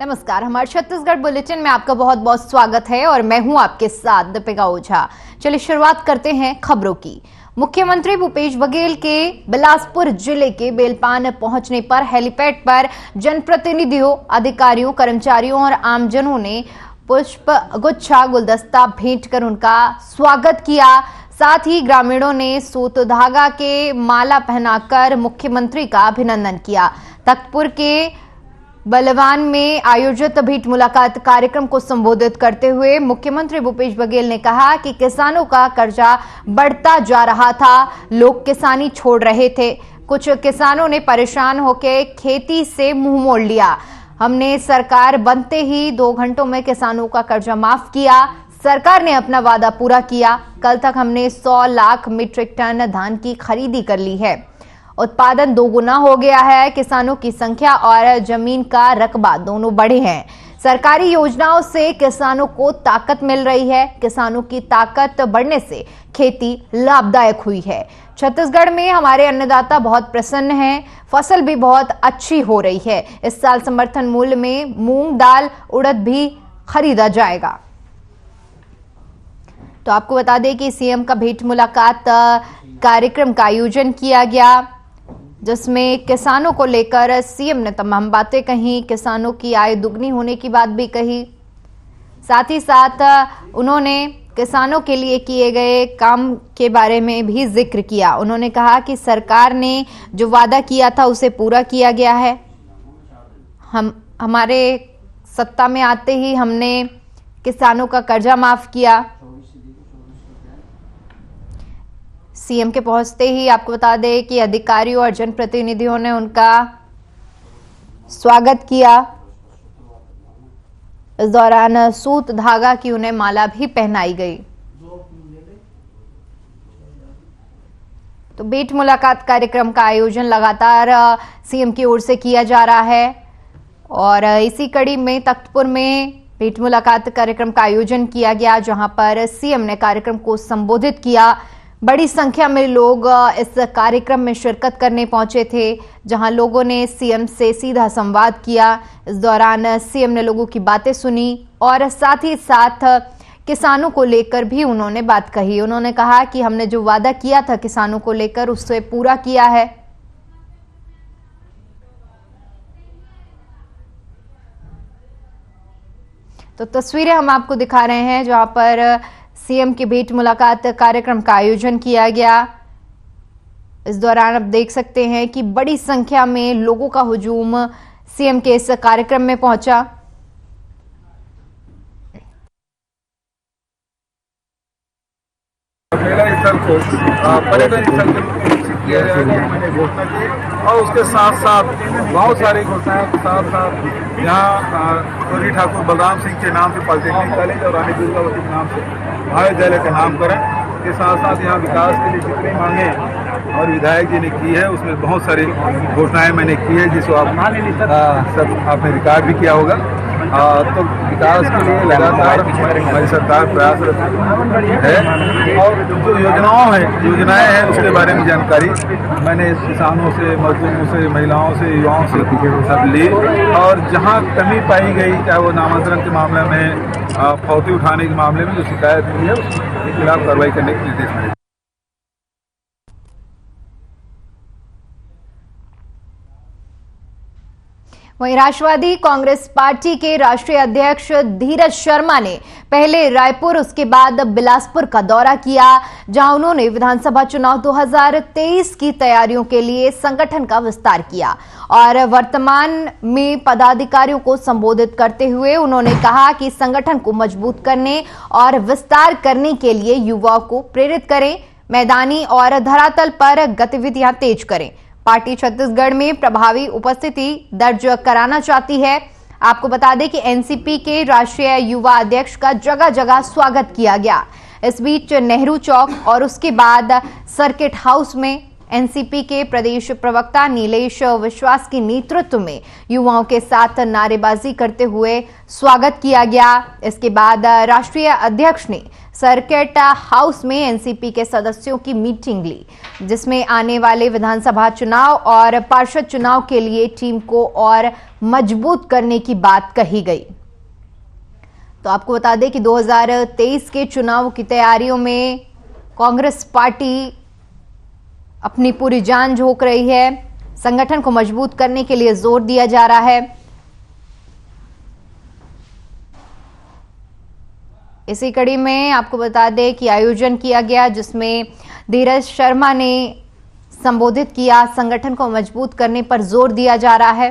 नमस्कार, हमारे छत्तीसगढ़ बुलेटिन में आपका बहुत बहुत स्वागत है और मैं हूं आपके साथ दीपिका ओझा। चलिए शुरुआत करते हैं खबरों की। मुख्यमंत्री भूपेश बघेल के बिलासपुर जिले के बेलपान पहुंचने पर हेलीपैड पर जनप्रतिनिधियों, अधिकारियों, कर्मचारियों और आमजनों ने पुष्प गुच्छा गुलदस्ता भेंट कर उनका स्वागत किया। साथ ही ग्रामीणों ने सूत धागा के माला पहनाकर मुख्यमंत्री का अभिनंदन किया। तख्तपुर के बलवान में आयोजित भेंट मुलाकात कार्यक्रम को संबोधित करते हुए मुख्यमंत्री भूपेश बघेल ने कहा कि किसानों का कर्जा बढ़ता जा रहा था, लोग किसानी छोड़ रहे थे। कुछ किसानों ने परेशान होकर खेती से मुंह मोड़ लिया। हमने सरकार बनते ही 2 घंटों में किसानों का कर्जा माफ किया। सरकार ने अपना वादा पूरा किया। कल तक हमने 100 लाख मीट्रिक टन धान की खरीदी कर ली है। उत्पादन 2 गुना हो गया है। किसानों की संख्या और जमीन का रकबा दोनों बढ़े हैं। सरकारी योजनाओं से किसानों को ताकत मिल रही है। किसानों की ताकत बढ़ने से खेती लाभदायक हुई है। छत्तीसगढ़ में हमारे अन्नदाता बहुत प्रसन्न हैं। फसल भी बहुत अच्छी हो रही है। इस साल समर्थन मूल्य में मूंग, दाल, उड़द भी खरीदा जाएगा। तो आपको बता दें कि सीएम का भेंट मुलाकात कार्यक्रम का आयोजन किया गया, जिसमें किसानों को लेकर सीएम ने तमाम बातें कही। किसानों की आय दुगनी होने की बात भी कही। साथ ही साथ उन्होंने किसानों के लिए किए गए काम के बारे में भी जिक्र किया। उन्होंने कहा कि सरकार ने जो वादा किया था उसे पूरा किया गया है। हमारे सत्ता में आते ही हमने किसानों का कर्जा माफ किया। सीएम के पहुंचते ही आपको बता दें कि अधिकारियों और जनप्रतिनिधियों ने उनका स्वागत किया। इस दौरान सूत धागा की उन्हें माला भी पहनाई गई। तो भेंट मुलाकात कार्यक्रम का आयोजन लगातार सीएम की ओर से किया जा रहा है और इसी कड़ी में तख्तपुर में भेंट मुलाकात कार्यक्रम का आयोजन किया गया, जहां पर सीएम ने कार्यक्रम को संबोधित किया। बड़ी संख्या में लोग इस कार्यक्रम में शिरकत करने पहुंचे थे, जहां लोगों ने सीएम से सीधा संवाद किया। इस दौरान सीएम ने लोगों की बातें सुनी और साथ ही साथ किसानों को लेकर भी उन्होंने बात कही। उन्होंने कहा कि हमने जो वादा किया था किसानों को लेकर उससे पूरा किया है। तो तस्वीरें हम आपको दिखा रहे हैं जहां पर सीएम की भेंट मुलाकात कार्यक्रम का आयोजन किया गया। इस दौरान आप देख सकते हैं कि बड़ी संख्या में लोगों का हुजूम सीएम के इस कार्यक्रम में पहुंचा। मेला स्थल को पर्यटन स्थल के रूप में विकसित किया जाएगा, मैंने घोषणा की। और उसके साथ साथ बहुत सारी घोषणाओं के साथ साथ यहाँ गौरी ठाकुर बलराम सिंह के नाम से पॉलिटेक्निक कॉलेज और रानी दुर्गावती के नाम से महाविद्यालय का नामकरण के साथ साथ यहाँ विकास के लिए जितनी मांगे और विधायक जी ने की है उसमें बहुत सारी घोषणाएं मैंने की है, जिसको आप सब आपने रिकॉर्ड भी किया होगा। तो विकास के लिए लगातार हमारी सरकार प्रयासरत है और जो योजनाएं हैं उसके बारे में जानकारी मैंने किसानों से, मजदूरों से, महिलाओं से, युवाओं से सब ली और जहां कमी पाई गई, चाहे वो नामांतरण के मामले में, फौती उठाने के मामले में जो शिकायत हुई है उसके खिलाफ कार्रवाई करने के निर्देश मिले। वहीं राष्ट्रवादी कांग्रेस पार्टी के राष्ट्रीय अध्यक्ष धीरज शर्मा ने पहले रायपुर उसके बाद बिलासपुर का दौरा किया, जहां उन्होंने विधानसभा चुनाव 2023 की तैयारियों के लिए संगठन का विस्तार किया और वर्तमान में पदाधिकारियों को संबोधित करते हुए उन्होंने कहा कि संगठन को मजबूत करने और विस्तार करने के लिए युवाओं को प्रेरित करें, मैदानी और धरातल पर गतिविधियां तेज करें। पार्टी छत्तीसगढ़ में प्रभावी उपस्थिति दर्ज कराना चाहती है। आपको बता दें कि एनसीपी के राष्ट्रीय युवा अध्यक्ष का जगह जगह स्वागत किया गया। इस बीच नेहरू चौक और उसके बाद सर्किट हाउस में एनसीपी के प्रदेश प्रवक्ता नीलेश विश्वास के नेतृत्व में युवाओं के साथ नारेबाजी करते हुए स्वागत किया गया। इसके बाद राष्ट्रीय अध्यक्ष ने सर्किट हाउस में एनसीपी के सदस्यों की मीटिंग ली, जिसमें आने वाले विधानसभा चुनाव और पार्षद चुनाव के लिए टीम को और मजबूत करने की बात कही गई। तो आपको बता दें कि 2023 के चुनाव की तैयारियों में कांग्रेस पार्टी अपनी पूरी जान झोंक रही है। संगठन को मजबूत करने के लिए जोर दिया जा रहा है। इसी कड़ी में आपको बता दें कि आयोजन किया गया, जिसमें धीरज शर्मा ने संबोधित किया। संगठन को मजबूत करने पर जोर दिया जा रहा है।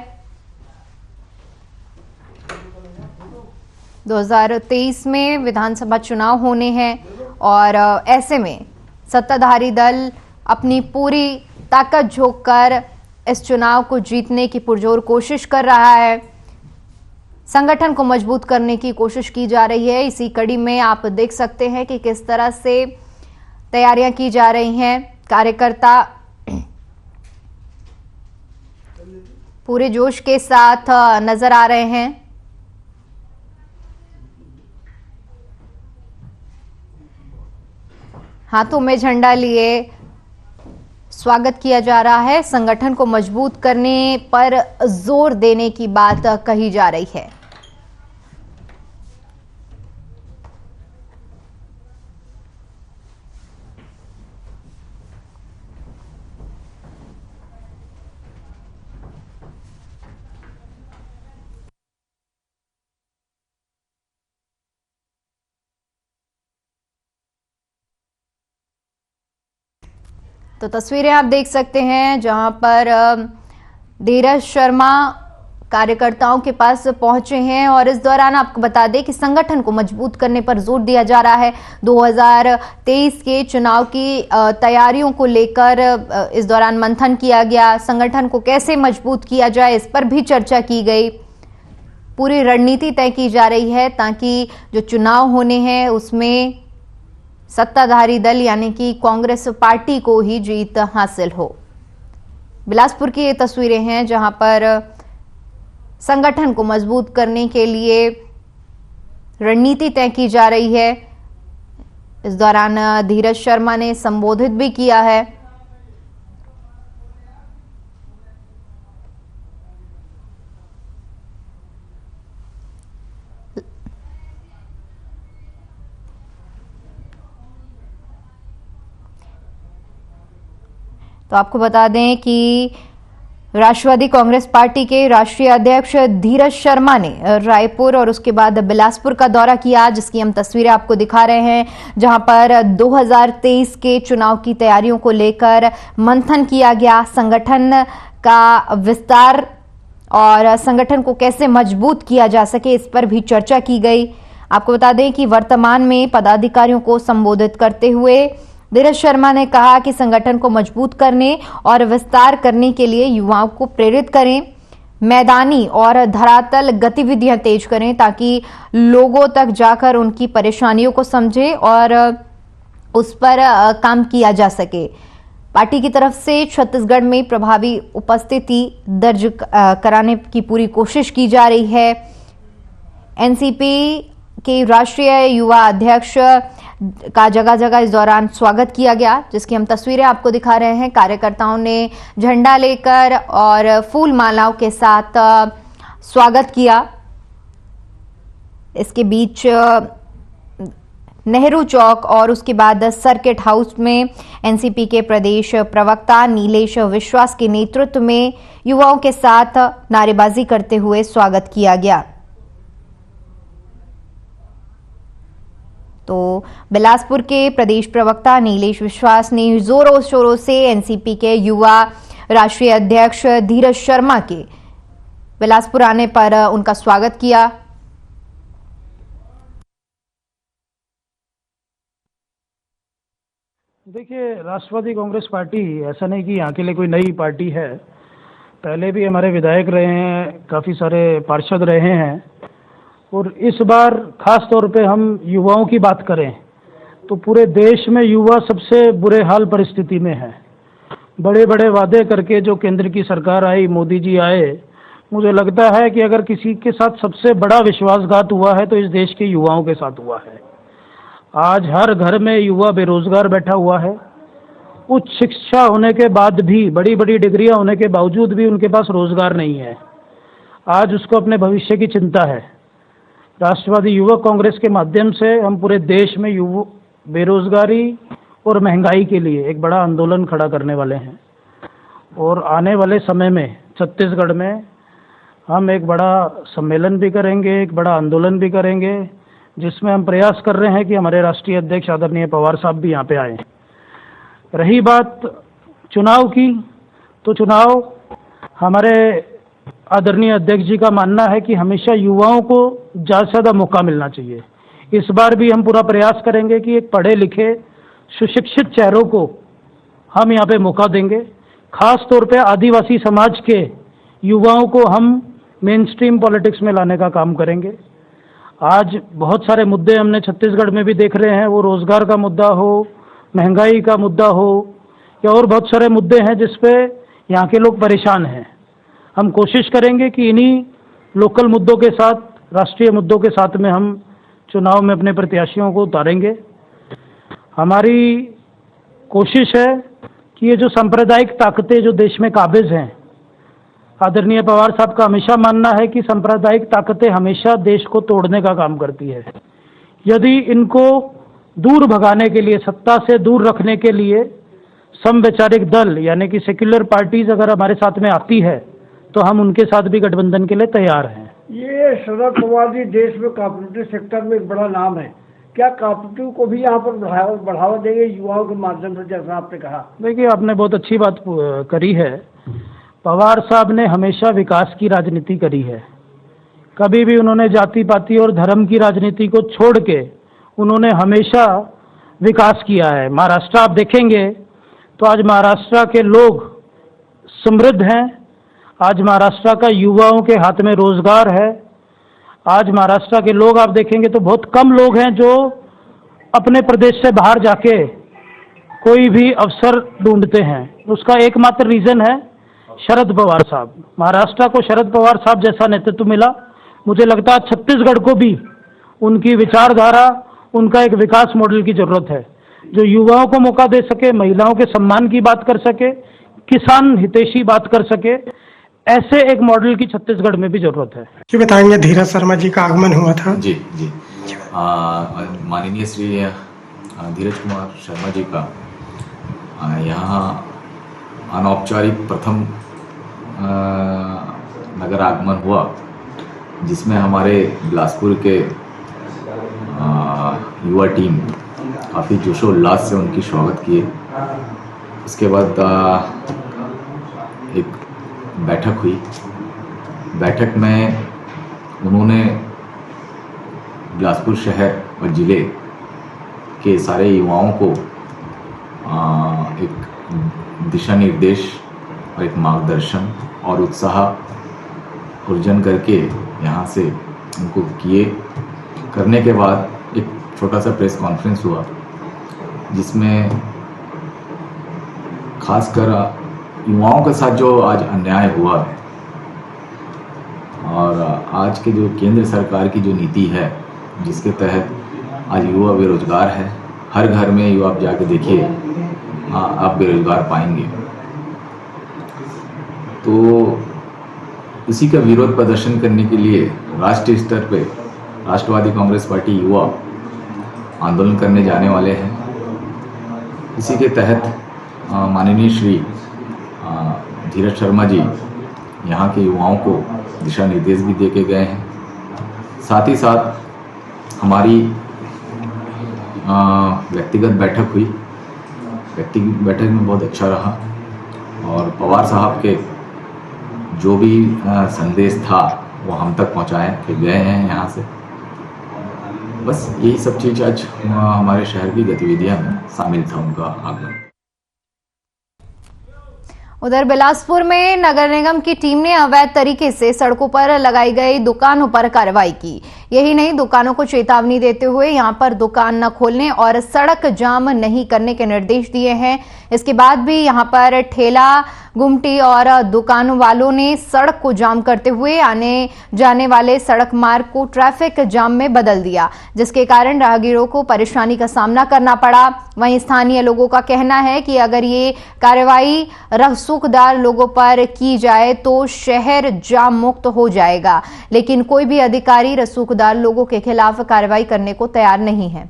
2023 में विधानसभा चुनाव होने हैं और ऐसे में सत्ताधारी दल अपनी पूरी ताकत झोंककर इस चुनाव को जीतने की पुरजोर कोशिश कर रहा है। संगठन को मजबूत करने की कोशिश की जा रही है। इसी कड़ी में आप देख सकते हैं कि किस तरह से तैयारियां की जा रही हैं। कार्यकर्ता पूरे जोश के साथ नजर आ रहे हैं। हाथों में झंडा लिए स्वागत किया जा रहा है। संगठन को मजबूत करने पर जोर देने की बात कही जा रही है। तो तस्वीरें आप देख सकते हैं जहां पर धीरज शर्मा कार्यकर्ताओं के पास पहुंचे हैं और इस दौरान आपको बता दें कि संगठन को मजबूत करने पर जोर दिया जा रहा है। 2023 के चुनाव की तैयारियों को लेकर इस दौरान मंथन किया गया। संगठन को कैसे मजबूत किया जाए, इस पर भी चर्चा की गई। पूरी रणनीति तय की जा रही है ताकि जो चुनाव होने हैं उसमें सत्ताधारी दल यानी कि कांग्रेस पार्टी को ही जीत हासिल हो। बिलासपुर की ये तस्वीरें हैं जहां पर संगठन को मजबूत करने के लिए रणनीति तय की जा रही है। इस दौरान धीरज शर्मा ने संबोधित भी किया है। तो आपको बता दें कि राष्ट्रवादी कांग्रेस पार्टी के राष्ट्रीय अध्यक्ष धीरज शर्मा ने रायपुर और उसके बाद बिलासपुर का दौरा किया, जिसकी हम तस्वीरें आपको दिखा रहे हैं, जहां पर 2023 के चुनाव की तैयारियों को लेकर मंथन किया गया। संगठन का विस्तार और संगठन को कैसे मजबूत किया जा सके, इस पर भी चर्चा की गई। आपको बता दें कि वर्तमान में पदाधिकारियों को संबोधित करते हुए धीरज शर्मा ने कहा कि संगठन को मजबूत करने और विस्तार करने के लिए युवाओं को प्रेरित करें, मैदानी और धरातल गतिविधियां तेज करें ताकि लोगों तक जाकर उनकी परेशानियों को समझें और उस पर काम किया जा सके। पार्टी की तरफ से छत्तीसगढ़ में प्रभावी उपस्थिति दर्ज कराने की पूरी कोशिश की जा रही है। एनसीपी के राष्ट्रीय युवा अध्यक्ष का जगह जगह इस दौरान स्वागत किया गया, जिसकी हम तस्वीरें आपको दिखा रहे हैं। कार्यकर्ताओं ने झंडा लेकर और फूल मालाओं के साथ स्वागत किया। इसके बीच नेहरू चौक और उसके बाद सर्किट हाउस में एनसीपी के प्रदेश प्रवक्ता नीलेश विश्वास के नेतृत्व में युवाओं के साथ नारेबाजी करते हुए स्वागत किया गया। तो बिलासपुर के प्रदेश प्रवक्ता नीलेश विश्वास ने जोरों शोरों से एनसीपी के युवा राष्ट्रीय अध्यक्ष धीरज शर्मा के बिलासपुर आने पर उनका स्वागत किया। देखिए, राष्ट्रवादी कांग्रेस पार्टी ऐसा नहीं कि यहाँ के लिए कोई नई पार्टी है। पहले भी हमारे विधायक रहे हैं, काफ़ी सारे पार्षद रहे हैं, और इस बार खास तौर पे हम युवाओं की बात करें तो पूरे देश में युवा सबसे बुरे हाल परिस्थिति में है। बड़े बड़े वादे करके जो केंद्र की सरकार आई, मोदी जी आए, मुझे लगता है कि अगर किसी के साथ सबसे बड़ा विश्वासघात हुआ है तो इस देश के युवाओं के साथ हुआ है। आज हर घर में युवा बेरोजगार बैठा हुआ है। उच्च शिक्षा होने के बाद भी, बड़ी बड़ी डिग्रियां होने के बावजूद भी उनके पास रोजगार नहीं है। आज उसको अपने भविष्य की चिंता है। राष्ट्रवादी युवक कांग्रेस के माध्यम से हम पूरे देश में बेरोजगारी और महंगाई के लिए एक बड़ा आंदोलन खड़ा करने वाले हैं, और आने वाले समय में छत्तीसगढ़ में हम एक बड़ा सम्मेलन भी करेंगे, एक बड़ा आंदोलन भी करेंगे, जिसमें हम प्रयास कर रहे हैं कि हमारे राष्ट्रीय अध्यक्ष आदरणीय पवार साहब भी यहाँ पे आए। रही बात चुनाव की, तो चुनाव हमारे आदरणीय अध्यक्ष जी का मानना है कि हमेशा युवाओं को ज़्यादा से ज़्यादा मौका मिलना चाहिए। इस बार भी हम पूरा प्रयास करेंगे कि एक पढ़े लिखे सुशिक्षित चेहरों को हम यहाँ पे मौका देंगे। खास तौर पे आदिवासी समाज के युवाओं को हम मेन स्ट्रीम पॉलिटिक्स में लाने का काम करेंगे। आज बहुत सारे मुद्दे हमने छत्तीसगढ़ में भी देख रहे हैं, वो रोजगार का मुद्दा हो, महंगाई का मुद्दा हो, या और बहुत सारे मुद्दे हैं जिस पे यहाँ के लोग परेशान हैं। हम कोशिश करेंगे कि इन्हीं लोकल मुद्दों के साथ, राष्ट्रीय मुद्दों के साथ में हम चुनाव में अपने प्रत्याशियों को उतारेंगे। हमारी कोशिश है कि ये जो सांप्रदायिक ताकतें जो देश में काबिज हैं, आदरणीय पवार साहब का हमेशा मानना है कि सांप्रदायिक ताकतें हमेशा देश को तोड़ने का काम करती है। यदि इनको दूर भगाने के लिए, सत्ता से दूर रखने के लिए समवैचारिक दल यानी कि सेक्युलर पार्टीज अगर हमारे साथ में आती है तो हम उनके साथ भी गठबंधन के लिए तैयार हैं। ये शरद पवार जी देश में कॉपरेटिव सेक्टर में एक बड़ा नाम है। क्या कॉपरेटिव को भी यहाँ पर बढ़ावा देंगे युवाओं के माध्यम से, जैसा आपने कहा? देखिए, आपने बहुत अच्छी बात करी है। पवार साहब ने हमेशा विकास की राजनीति करी है। कभी भी उन्होंने जाति पाति और धर्म की राजनीति को छोड़ के उन्होंने हमेशा विकास किया है। महाराष्ट्र आप देखेंगे तो आज महाराष्ट्र के लोग समृद्ध हैं। आज महाराष्ट्र का युवाओं के हाथ में रोजगार है। आज महाराष्ट्र के लोग आप देखेंगे तो बहुत कम लोग हैं जो अपने प्रदेश से बाहर जाके कोई भी अवसर ढूंढते हैं। उसका एकमात्र रीजन है शरद पवार साहब। महाराष्ट्र को शरद पवार साहब जैसा नेतृत्व मिला। मुझे लगता है छत्तीसगढ़ को भी उनकी विचारधारा, उनका एक विकास मॉडल की जरूरत है जो युवाओं को मौका दे सके, महिलाओं के सम्मान की बात कर सके, किसान हितैषी बात कर सके। ऐसे एक मॉडल की छत्तीसगढ़ में भी जरूरत है। जी बताएंगे, धीरज शर्मा जी का आगमन हुआ था। जी माननीय श्री धीरज कुमार शर्मा जी का यहाँ अनौपचारिक प्रथम नगर आगमन हुआ, जिसमें हमारे बिलासपुर के युवा टीम काफ़ी जोशोल्लास से उनकी स्वागत किए। उसके बाद एक बैठक हुई। बैठक में उन्होंने बिलासपुर शहर और ज़िले के सारे युवाओं को एक दिशा निर्देश और एक मार्गदर्शन और उत्साह अर्जन करके यहाँ से उनको करने के बाद एक छोटा सा प्रेस कॉन्फ्रेंस हुआ, जिसमें खासकर युवाओं के साथ जो आज अन्याय हुआ है और आज के जो केंद्र सरकार की जो नीति है, जिसके तहत आज युवा बेरोजगार है। हर घर में युवा आप जाके देखिए, आप बेरोजगार पाएंगे। तो इसी का विरोध प्रदर्शन करने के लिए राष्ट्रीय स्तर पे राष्ट्रवादी कांग्रेस पार्टी युवा आंदोलन करने जाने वाले हैं। इसी के तहत माननीय श्री धीरज शर्मा जी यहाँ के युवाओं को दिशा निर्देश भी दे के गए हैं। साथ ही साथ हमारी व्यक्तिगत बैठक हुई। व्यक्तिगत बैठक में बहुत अच्छा रहा और पवार साहब के जो भी संदेश था वो हम तक पहुँचाए के गए हैं यहाँ से। बस यही सब चीज़ आज हमारे शहर की गतिविधियाँ में शामिल था उनका आगमन। उधर बिलासपुर में नगर निगम की टीम ने अवैध तरीके से सड़कों पर लगाई गई दुकानों पर कार्रवाई की। यही नहीं, दुकानों को चेतावनी देते हुए यहां पर दुकान न खोलने और सड़क जाम नहीं करने के निर्देश दिए हैं। इसके बाद भी यहां पर ठेला गुमटी और दुकान वालों ने सड़क को जाम करते हुए आने जाने वाले सड़क मार्ग को ट्रैफिक जाम में बदल दिया, जिसके कारण राहगीरों को परेशानी का सामना करना पड़ा। वहीं स्थानीय लोगों का कहना है कि अगर ये कार्रवाई रसूखदार लोगों पर की जाए तो शहर जाम मुक्त हो जाएगा, लेकिन कोई भी अधिकारी रसूखदार लोगों के खिलाफ कार्रवाई करने को तैयार नहीं है।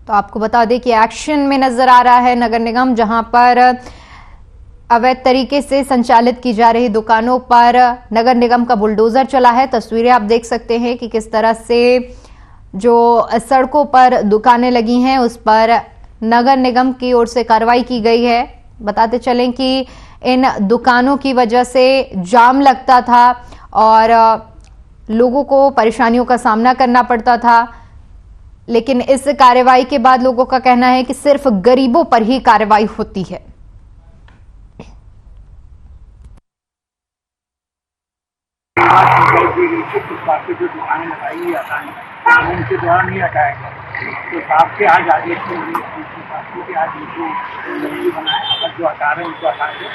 तो आपको बता दें कि एक्शन में नजर आ रहा है नगर निगम, जहां पर अवैध तरीके से संचालित की जा रही दुकानों पर नगर निगम का बुलडोजर चला है। तस्वीरें आप देख सकते हैं कि किस तरह से जो सड़कों पर दुकानें लगी हैं उस पर नगर निगम की ओर से कार्रवाई की गई है। बताते चलें कि इन दुकानों की वजह से जाम लगता था और लोगों को परेशानियों का सामना करना पड़ता था, लेकिन इस कार्रवाई के बाद लोगों का कहना है कि सिर्फ गरीबों पर ही कार्रवाई होती है। जो दुकानें लगाई जाती उनके द्वारा नहीं हटाया गया, तो साहब के आज आदेश के आज बनाए, जो हटा रहे हैं उनको हटाएंगे।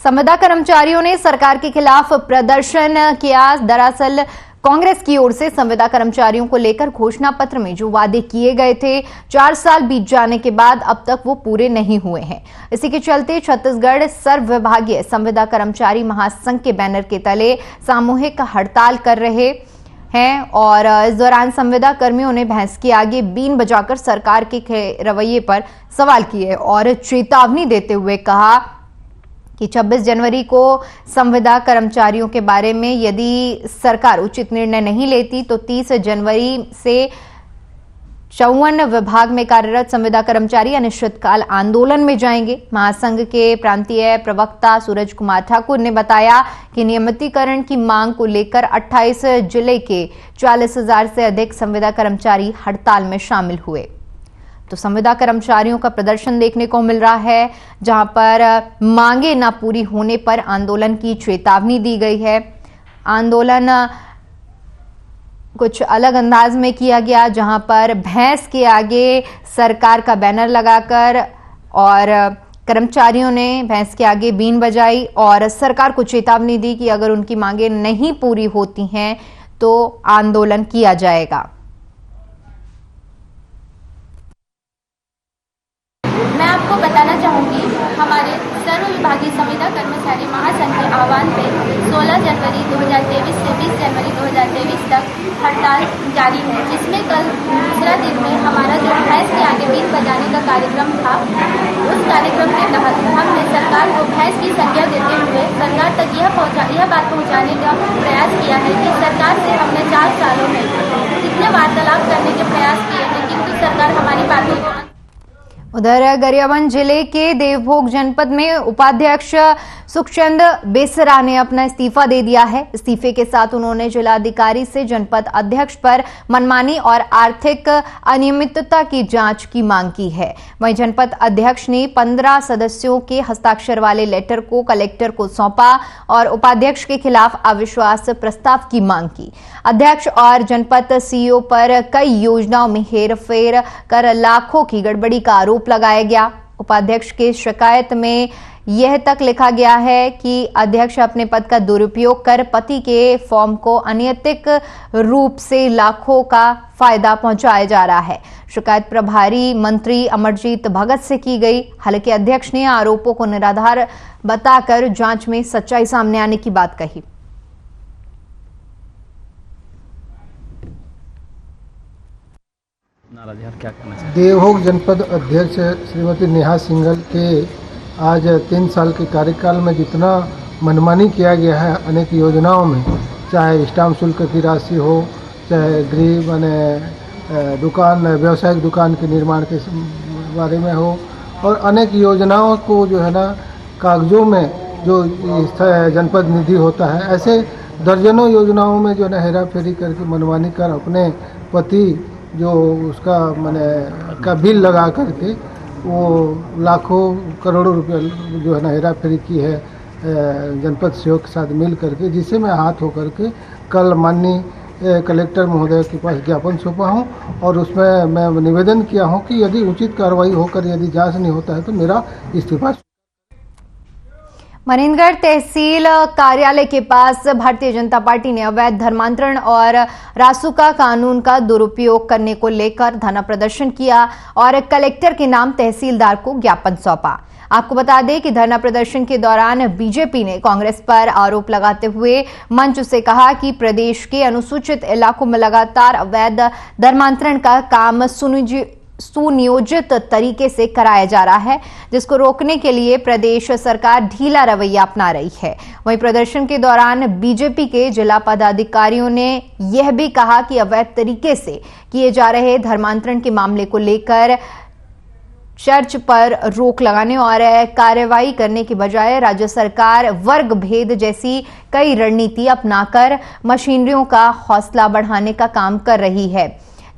संविदा कर्मचारियों ने सरकार के खिलाफ प्रदर्शन किया। दरअसल कांग्रेस की ओर से संविदा कर्मचारियों को लेकर घोषणा पत्र में जो वादे किए गए थे 4 साल बीत जाने के बाद अब तक वो पूरे नहीं हुए हैं। इसी के चलते छत्तीसगढ़ सर्व विभागीय संविदा कर्मचारी महासंघ के बैनर के तले सामूहिक हड़ताल कर रहे हैं और इस दौरान संविदा कर्मियों ने भैंस के आगे बीन बजाकर सरकार के रवैये पर सवाल किए और चेतावनी देते हुए कहा कि 26 जनवरी को संविदा कर्मचारियों के बारे में यदि सरकार उचित निर्णय नहीं लेती तो 30 जनवरी से 54 विभाग में कार्यरत संविदा कर्मचारी अनिश्चितकाल आंदोलन में जाएंगे। महासंघ के प्रांतीय प्रवक्ता सूरज कुमार ठाकुर ने बताया कि नियमितीकरण की मांग को लेकर 28 जिले के 40,000 से अधिक संविदा कर्मचारी हड़ताल में शामिल हुए। तो संविदा कर्मचारियों का प्रदर्शन देखने को मिल रहा है, जहां पर मांगे ना पूरी होने पर आंदोलन की चेतावनी दी गई है। आंदोलन कुछ अलग अंदाज में किया गया, जहां पर भैंस के आगे सरकार का बैनर लगाकर और कर्मचारियों ने भैंस के आगे बीन बजाई और सरकार को चेतावनी दी कि अगर उनकी मांगे नहीं पूरी होती हैं तो आंदोलन किया जाएगा। मैं आपको बताना चाहूँगी, हमारे सर्व विभागीय संविदा कर्मचारी महासंघ के आह्वान पे 16 जनवरी 2023 से 20 जनवरी 2023 तक हड़ताल जारी है, जिसमें कल दूसरा दिन में हमारा जो भैंस के आगे बीन बजाने का कार्यक्रम था, उस कार्यक्रम के तहत हमने सरकार को भैंस की संज्ञा देते हुए सरकार तक यह बात पहुँचाने का प्रयास किया है कि सरकार से हमने 4 सालों में कितने वार्तालाप करने के प्रयास किए हैं, किंतु सरकार हमारी बातों को। उधर गरियाबंद जिले के देवभोग जनपद में उपाध्यक्ष सुखचंद बेसरा ने अपना इस्तीफा दे दिया है। इस्तीफे के साथ उन्होंने जिलाधिकारी से जनपद अध्यक्ष पर मनमानी और आर्थिक अनियमितता की जांच की मांग की है। वहीं जनपद अध्यक्ष ने 15 सदस्यों के हस्ताक्षर वाले लेटर को कलेक्टर को सौंपा और उपाध्यक्ष के खिलाफ अविश्वास प्रस्ताव की मांग की। अध्यक्ष और जनपद सीईओ पर कई योजनाओं में हेरफेर कर लाखों की गड़बड़ी का आरोप लगाया गया। उपाध्यक्ष के शिकायत में यह तक लिखा गया है कि अध्यक्ष अपने पद का दुरुपयोग कर पति के फॉर्म को अनैतिक रूप से लाखों का फायदा पहुंचाया जा रहा है। शिकायत प्रभारी मंत्री अमरजीत भगत से की गई। हालांकि अध्यक्ष ने आरोपों को निराधार बताकर जांच में सच्चाई सामने आने की बात कही। देवभोग जनपद अध्यक्ष श्रीमती नेहा सिंघल के आज 3 साल के कार्यकाल में जितना मनमानी किया गया है अनेक योजनाओं में, चाहे स्टाम्प शुल्क की राशि हो, चाहे गृह माने दुकान व्यावसायिक दुकान के निर्माण के बारे में हो, और अनेक योजनाओं को जो है ना कागजों में जो जनपद निधि होता है, ऐसे दर्जनों योजनाओं में जो है ना हेरा फेरी करके मनमानी कर अपने पति जो उसका माने का बिल लगा करके वो लाखों करोड़ों रुपए जो है ना हेरा फेरी की है जनपद सेवक के साथ मिल करके, जिसे मैं हाथ होकर के कल माननीय कलेक्टर महोदय के पास ज्ञापन सौंपा हूँ और उसमें मैं निवेदन किया हूँ कि यदि उचित कार्रवाई होकर यदि जांच नहीं होता है तो मेरा इस्तीफा। मनेंद्रगढ़ तहसील कार्यालय के पास भारतीय जनता पार्टी ने अवैध धर्मांतरण और रासुका कानून का दुरुपयोग करने को लेकर धरना प्रदर्शन किया और कलेक्टर के नाम तहसीलदार को ज्ञापन सौंपा। आपको बता दें कि धरना प्रदर्शन के दौरान बीजेपी ने कांग्रेस पर आरोप लगाते हुए मंच से कहा कि प्रदेश के अनुसूचित इलाकों में लगातार अवैध धर्मांतरण का काम सुनियोजित तरीके से कराया जा रहा है, जिसको रोकने के लिए प्रदेश सरकार ढीला रवैया अपना रही है। वहीं प्रदर्शन के दौरान बीजेपी के जिला पदाधिकारियों ने यह भी कहा कि अवैध तरीके से किए जा रहे धर्मांतरण के मामले को लेकर चर्च पर रोक लगाने और कार्रवाई करने की बजाय राज्य सरकार वर्ग भेद जैसी कई रणनीति अपनाकर मशीनरियों का हौसला बढ़ाने का काम कर रही है,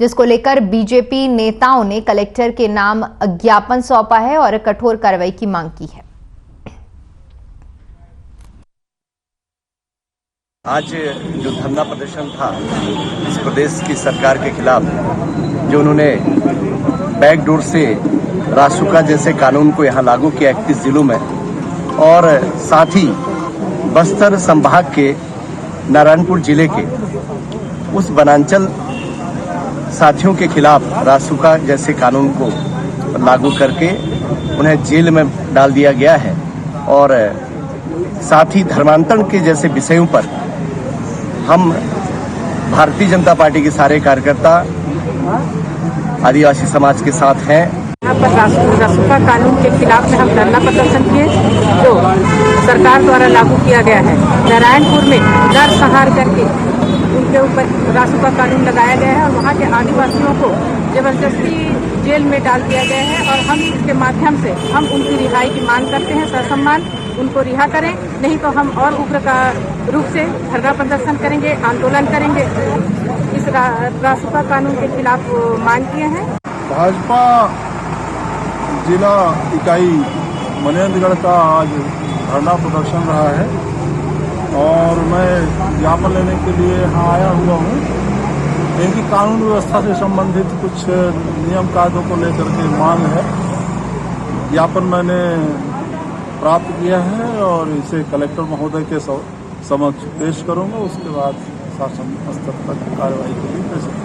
जिसको लेकर बीजेपी नेताओं ने कलेक्टर के नाम ज्ञापन सौंपा है और कठोर कार्रवाई की मांग की है। आज जो धरना प्रदर्शन था इस प्रदेश की सरकार के खिलाफ, जो उन्होंने बैकडोर से रासुका जैसे कानून को यहाँ लागू किया 31 जिलों में, और साथ ही बस्तर संभाग के नारायणपुर जिले के उस वनांचल साथियों के खिलाफ रासुका जैसे कानून को लागू करके उन्हें जेल में डाल दिया गया है। और साथ ही धर्मांतरण के जैसे विषयों पर हम भारतीय जनता पार्टी के सारे कार्यकर्ता आदिवासी समाज के साथ हैं। यहाँ पर रासुका कानून के खिलाफ में हम धरना प्रदर्शन किए, जो सरकार द्वारा लागू किया गया है। नारायणपुर में नरसंहार करके उनके ऊपर रासुका कानून लगाया गया है और वहाँ के आदिवासियों को जबरदस्ती जेल में डाल दिया गया है। और हम इसके माध्यम से हम उनकी रिहाई की मांग करते हैं, ससम्मान उनको रिहा करें, नहीं तो हम और उग्र का रूप से धरना प्रदर्शन करेंगे, आंदोलन करेंगे। इस रासुका कानून के खिलाफ मांग किए हैं। भाजपा जिला इकाई मनेंद्रगढ़ का आज धरना प्रदर्शन रहा है और मैं ज्ञापन लेने के लिए यहाँ आया हुआ हूँ। इनकी कानून व्यवस्था से संबंधित कुछ नियम कायदों को लेकर के मांग है। ज्ञापन मैंने प्राप्त किया है और इसे कलेक्टर महोदय के समक्ष पेश करूँगा, उसके बाद शासन स्तर तक कार्रवाई के लिए पेश करूँगा।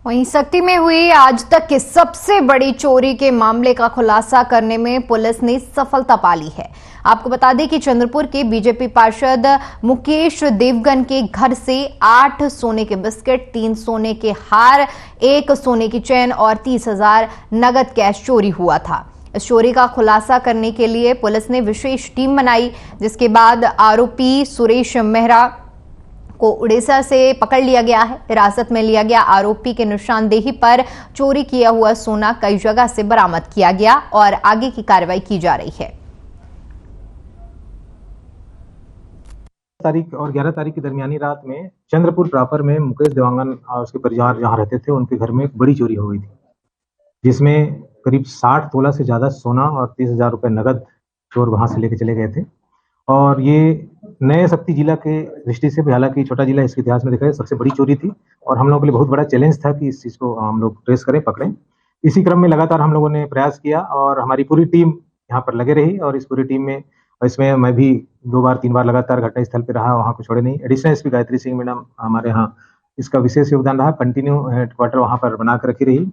वहीं सख्ती में हुई आज तक की सबसे बड़ी चोरी के मामले का खुलासा करने में पुलिस ने सफलता पा ली है। आपको बता दें कि चंद्रपुर के बीजेपी पार्षद मुकेश देवगन के घर से 8 सोने के बिस्किट, 3 सोने के हार, 1 सोने की चेन और 30,000 नगद कैश चोरी हुआ था। इस चोरी का खुलासा करने के लिए पुलिस ने विशेष टीम बनाई, जिसके बाद आरोपी सुरेश मेहरा को उड़ीसा से पकड़ लिया गया है। हिरासत में लिया गया आरोपी के निशानदेही पर चोरी किया हुआ सोना कई जगह से बरामद किया गया और आगे की कार्रवाई की जा रही है। तारीख और 11 तारीख की दरमियानी रात में चंद्रपुर प्रॉपर में मुकेश देवांगन और उसके परिवार जहां रहते थे, उनके घर में एक बड़ी चोरी हो गई थी, जिसमें करीब 60 तोला से ज्यादा सोना और 30,000 रुपए नगद चोर वहां से लेके चले गए थे। और ये नए शक्ति जिला के दृष्टि से भी, हालांकि छोटा जिला इसके इतिहास में देखा जाए सबसे बड़ी चोरी थी और हम लोगों के लिए बहुत बड़ा चैलेंज था कि इस चीज़ को हम लोग ट्रेस करें, पकड़ें। इसी क्रम में लगातार हम लोगों ने प्रयास किया और हमारी पूरी टीम यहाँ पर लगे रही और इस पूरी टीम में, इसमें मैं भी 2 बार 3 बार लगातार घटनास्थल पे रहा, वहाँ को छोड़े नहीं। Additional SP Gayatri Singh madam हमारे यहाँ इसका विशेष योगदान रहा, कंटिन्यू हेडक्वार्टर वहाँ पर बना कर रखी रही।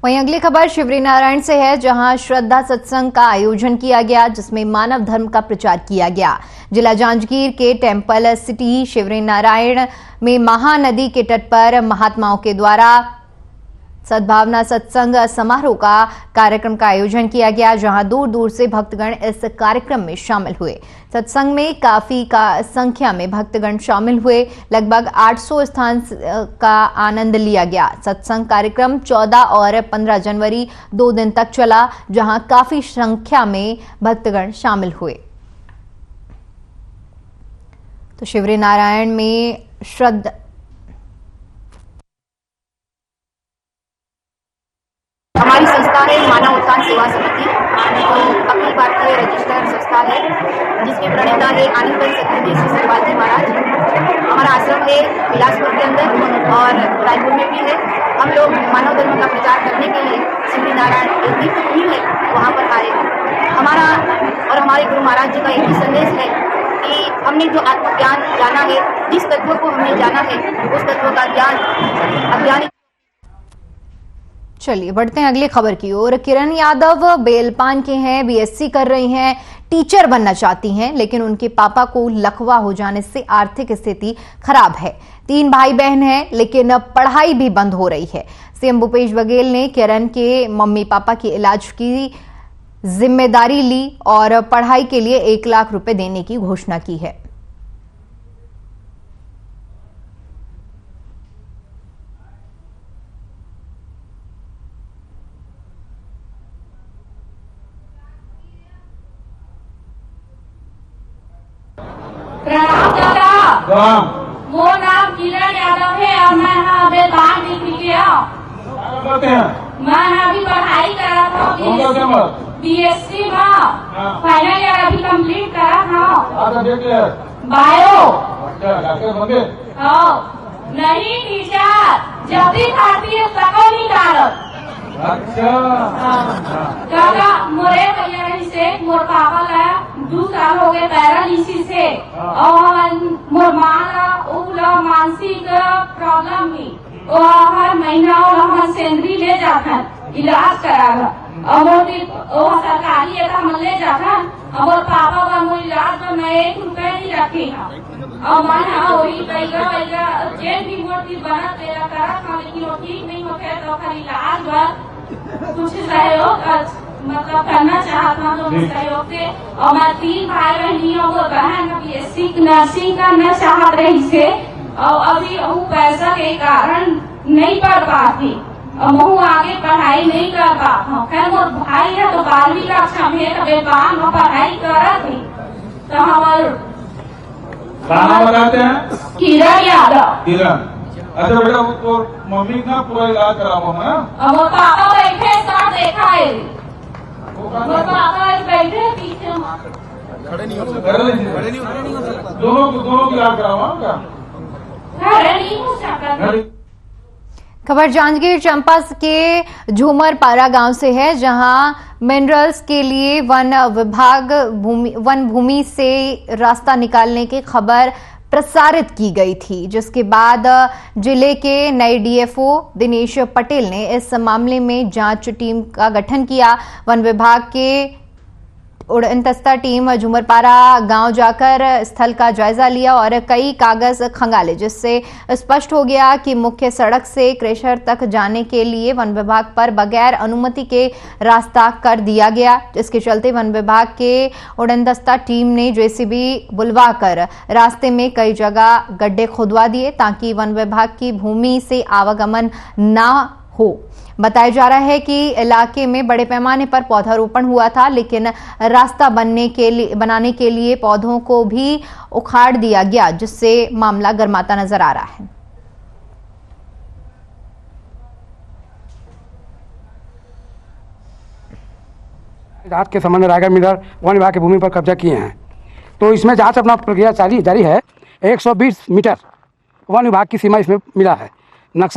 वहीं अगली खबर शिवरी नारायण से है, जहां श्रद्धा सत्संग का आयोजन किया गया, जिसमें मानव धर्म का प्रचार किया गया। जिला जांजगीर के टेम्पल सिटी शिवरी नारायण में महानदी के तट पर महात्माओं के द्वारा सद्भावना सत्संग समारोह का कार्यक्रम का आयोजन किया गया, जहां दूर दूर से भक्तगण इस कार्यक्रम में शामिल हुए। सत्संग में काफी संख्या में भक्तगण शामिल हुए। लगभग 800 स्थान का आनंद लिया गया। सत्संग कार्यक्रम 14 और 15 जनवरी 2 दिन तक चला, जहां काफी संख्या में भक्तगण शामिल हुए। तो शिवरी नारायण में हमारी संस्था है मानव उत्थान सेवा समिति, जो अखिल भारतीय रजिस्टर्ड संस्था है, जिसके प्रणेता है आनंद सत्यदेव सरवाल जी महाराज। हमारा आश्रम है बिलासपुर के अंदर और रायपुर में भी है। हम लोग मानव धर्म का प्रचार करने के लिए शिवरी नारायण एक तीर्थ भी है, वहाँ पर आए हैं। हमारा और हमारे गुरु महाराज जी का एक ही संदेश है कि हमने जो आत्मज्ञान जाना है, जिस तत्व को हमने जाना है, उस तत्व का ज्ञान अज्ञानी। चलिए बढ़ते हैं अगली खबर की ओर। किरण यादव बेलपान के हैं, बीएससी कर रही हैं, टीचर बनना चाहती हैं, लेकिन उनके पापा को लकवा हो जाने से आर्थिक स्थिति खराब है। 3 भाई बहन हैं, लेकिन अब पढ़ाई भी बंद हो रही है। सीएम भूपेश बघेल ने किरण के मम्मी पापा के इलाज की जिम्मेदारी ली और पढ़ाई के लिए 1 लाख रुपए देने की घोषणा की है। प्रणाम दादा। वो नाम किरण यादव है और मैं यहाँ बेलपान डिग्री के मैं अभी पढ़ाई करा था बीएससी में फाइनल ईयर अभी कंप्लीट करा था। बायो नहीं टीचर, जब भी खाती है तको नहीं डालत। दादा मोरे भैया से मोर पापा ला 2 साल हो गए पैरालिसिस से और मोर माँ ला मानसिक प्रॉब्लम हुई और हर महीना और सेंद्री ले जाता इलाज करागा और सरकारी हम ले जाता और पापा का मोर इलाज में मैं 1 रुपया नहीं रखे और मैं वही पैगा जेल भी मोटी बना तेरा करा था, लेकिन वो ठीक नहीं होते तो खाली इलाज पर कुछ सहयोग मतलब करना चाहता तो सहयोग से। और मैं 3 भाई बहनी और बहन बीएससी नर्सिंग करना चाह रही से और अभी वो पैसा के कारण नहीं पढ़ पाती और मैं आगे पढ़ाई नहीं कर पाता। खैर मोर भाई है तो 12वीं कक्षा में बेपान में पढ़ाई कर थी। तो हमारे नाम बताते हैं किरण यादव। किरण, अच्छा बेटा तो मम्मी का पूरा इलाज कराओ है ना? और पापा बैठे साथ देखा है, पापा बैठे पीछे खड़े नहीं हो सकते, दोनों की इलाज कराओ क्या? खड़े नहीं हो सकते। खबर जांजगीर चंपा के झूमरपारा गांव से है, जहां मिनरल्स के लिए वन विभाग वन भूमि से रास्ता निकालने की खबर प्रसारित की गई थी, जिसके बाद जिले के नए डीएफओ दिनेश पटेल ने इस मामले में जांच टीम का गठन किया। वन विभाग के उड़नदस्ता टीम झूमरपारा गांव जाकर स्थल का जायजा लिया और कई कागज खंगाले, जिससे स्पष्ट हो गया कि मुख्य सड़क से क्रेशर तक जाने के लिए वन विभाग पर बगैर अनुमति के रास्ता कर दिया गया। इसके चलते वन विभाग के उड़नदस्ता टीम ने जेसीबी बुलवाकर रास्ते में कई जगह गड्ढे खुदवा दिए ताकि वन विभाग की भूमि से आवागमन न हो। बताया जा रहा है कि इलाके में बड़े पैमाने पर पौधारोपण हुआ था, लेकिन रास्ता बनाने के लिए पौधों को भी उखाड़ दिया गया, जिससे मामला गर्माता नजर आ रहा है। जांच के संबंध में रायगढ़ मिलर वन विभाग की भूमि पर कब्जा किए हैं। तो इसमें जांच अपना प्रक्रिया जारी है। 120 मीटर वन विभाग की सीमा इसमें मिला है। नक्शा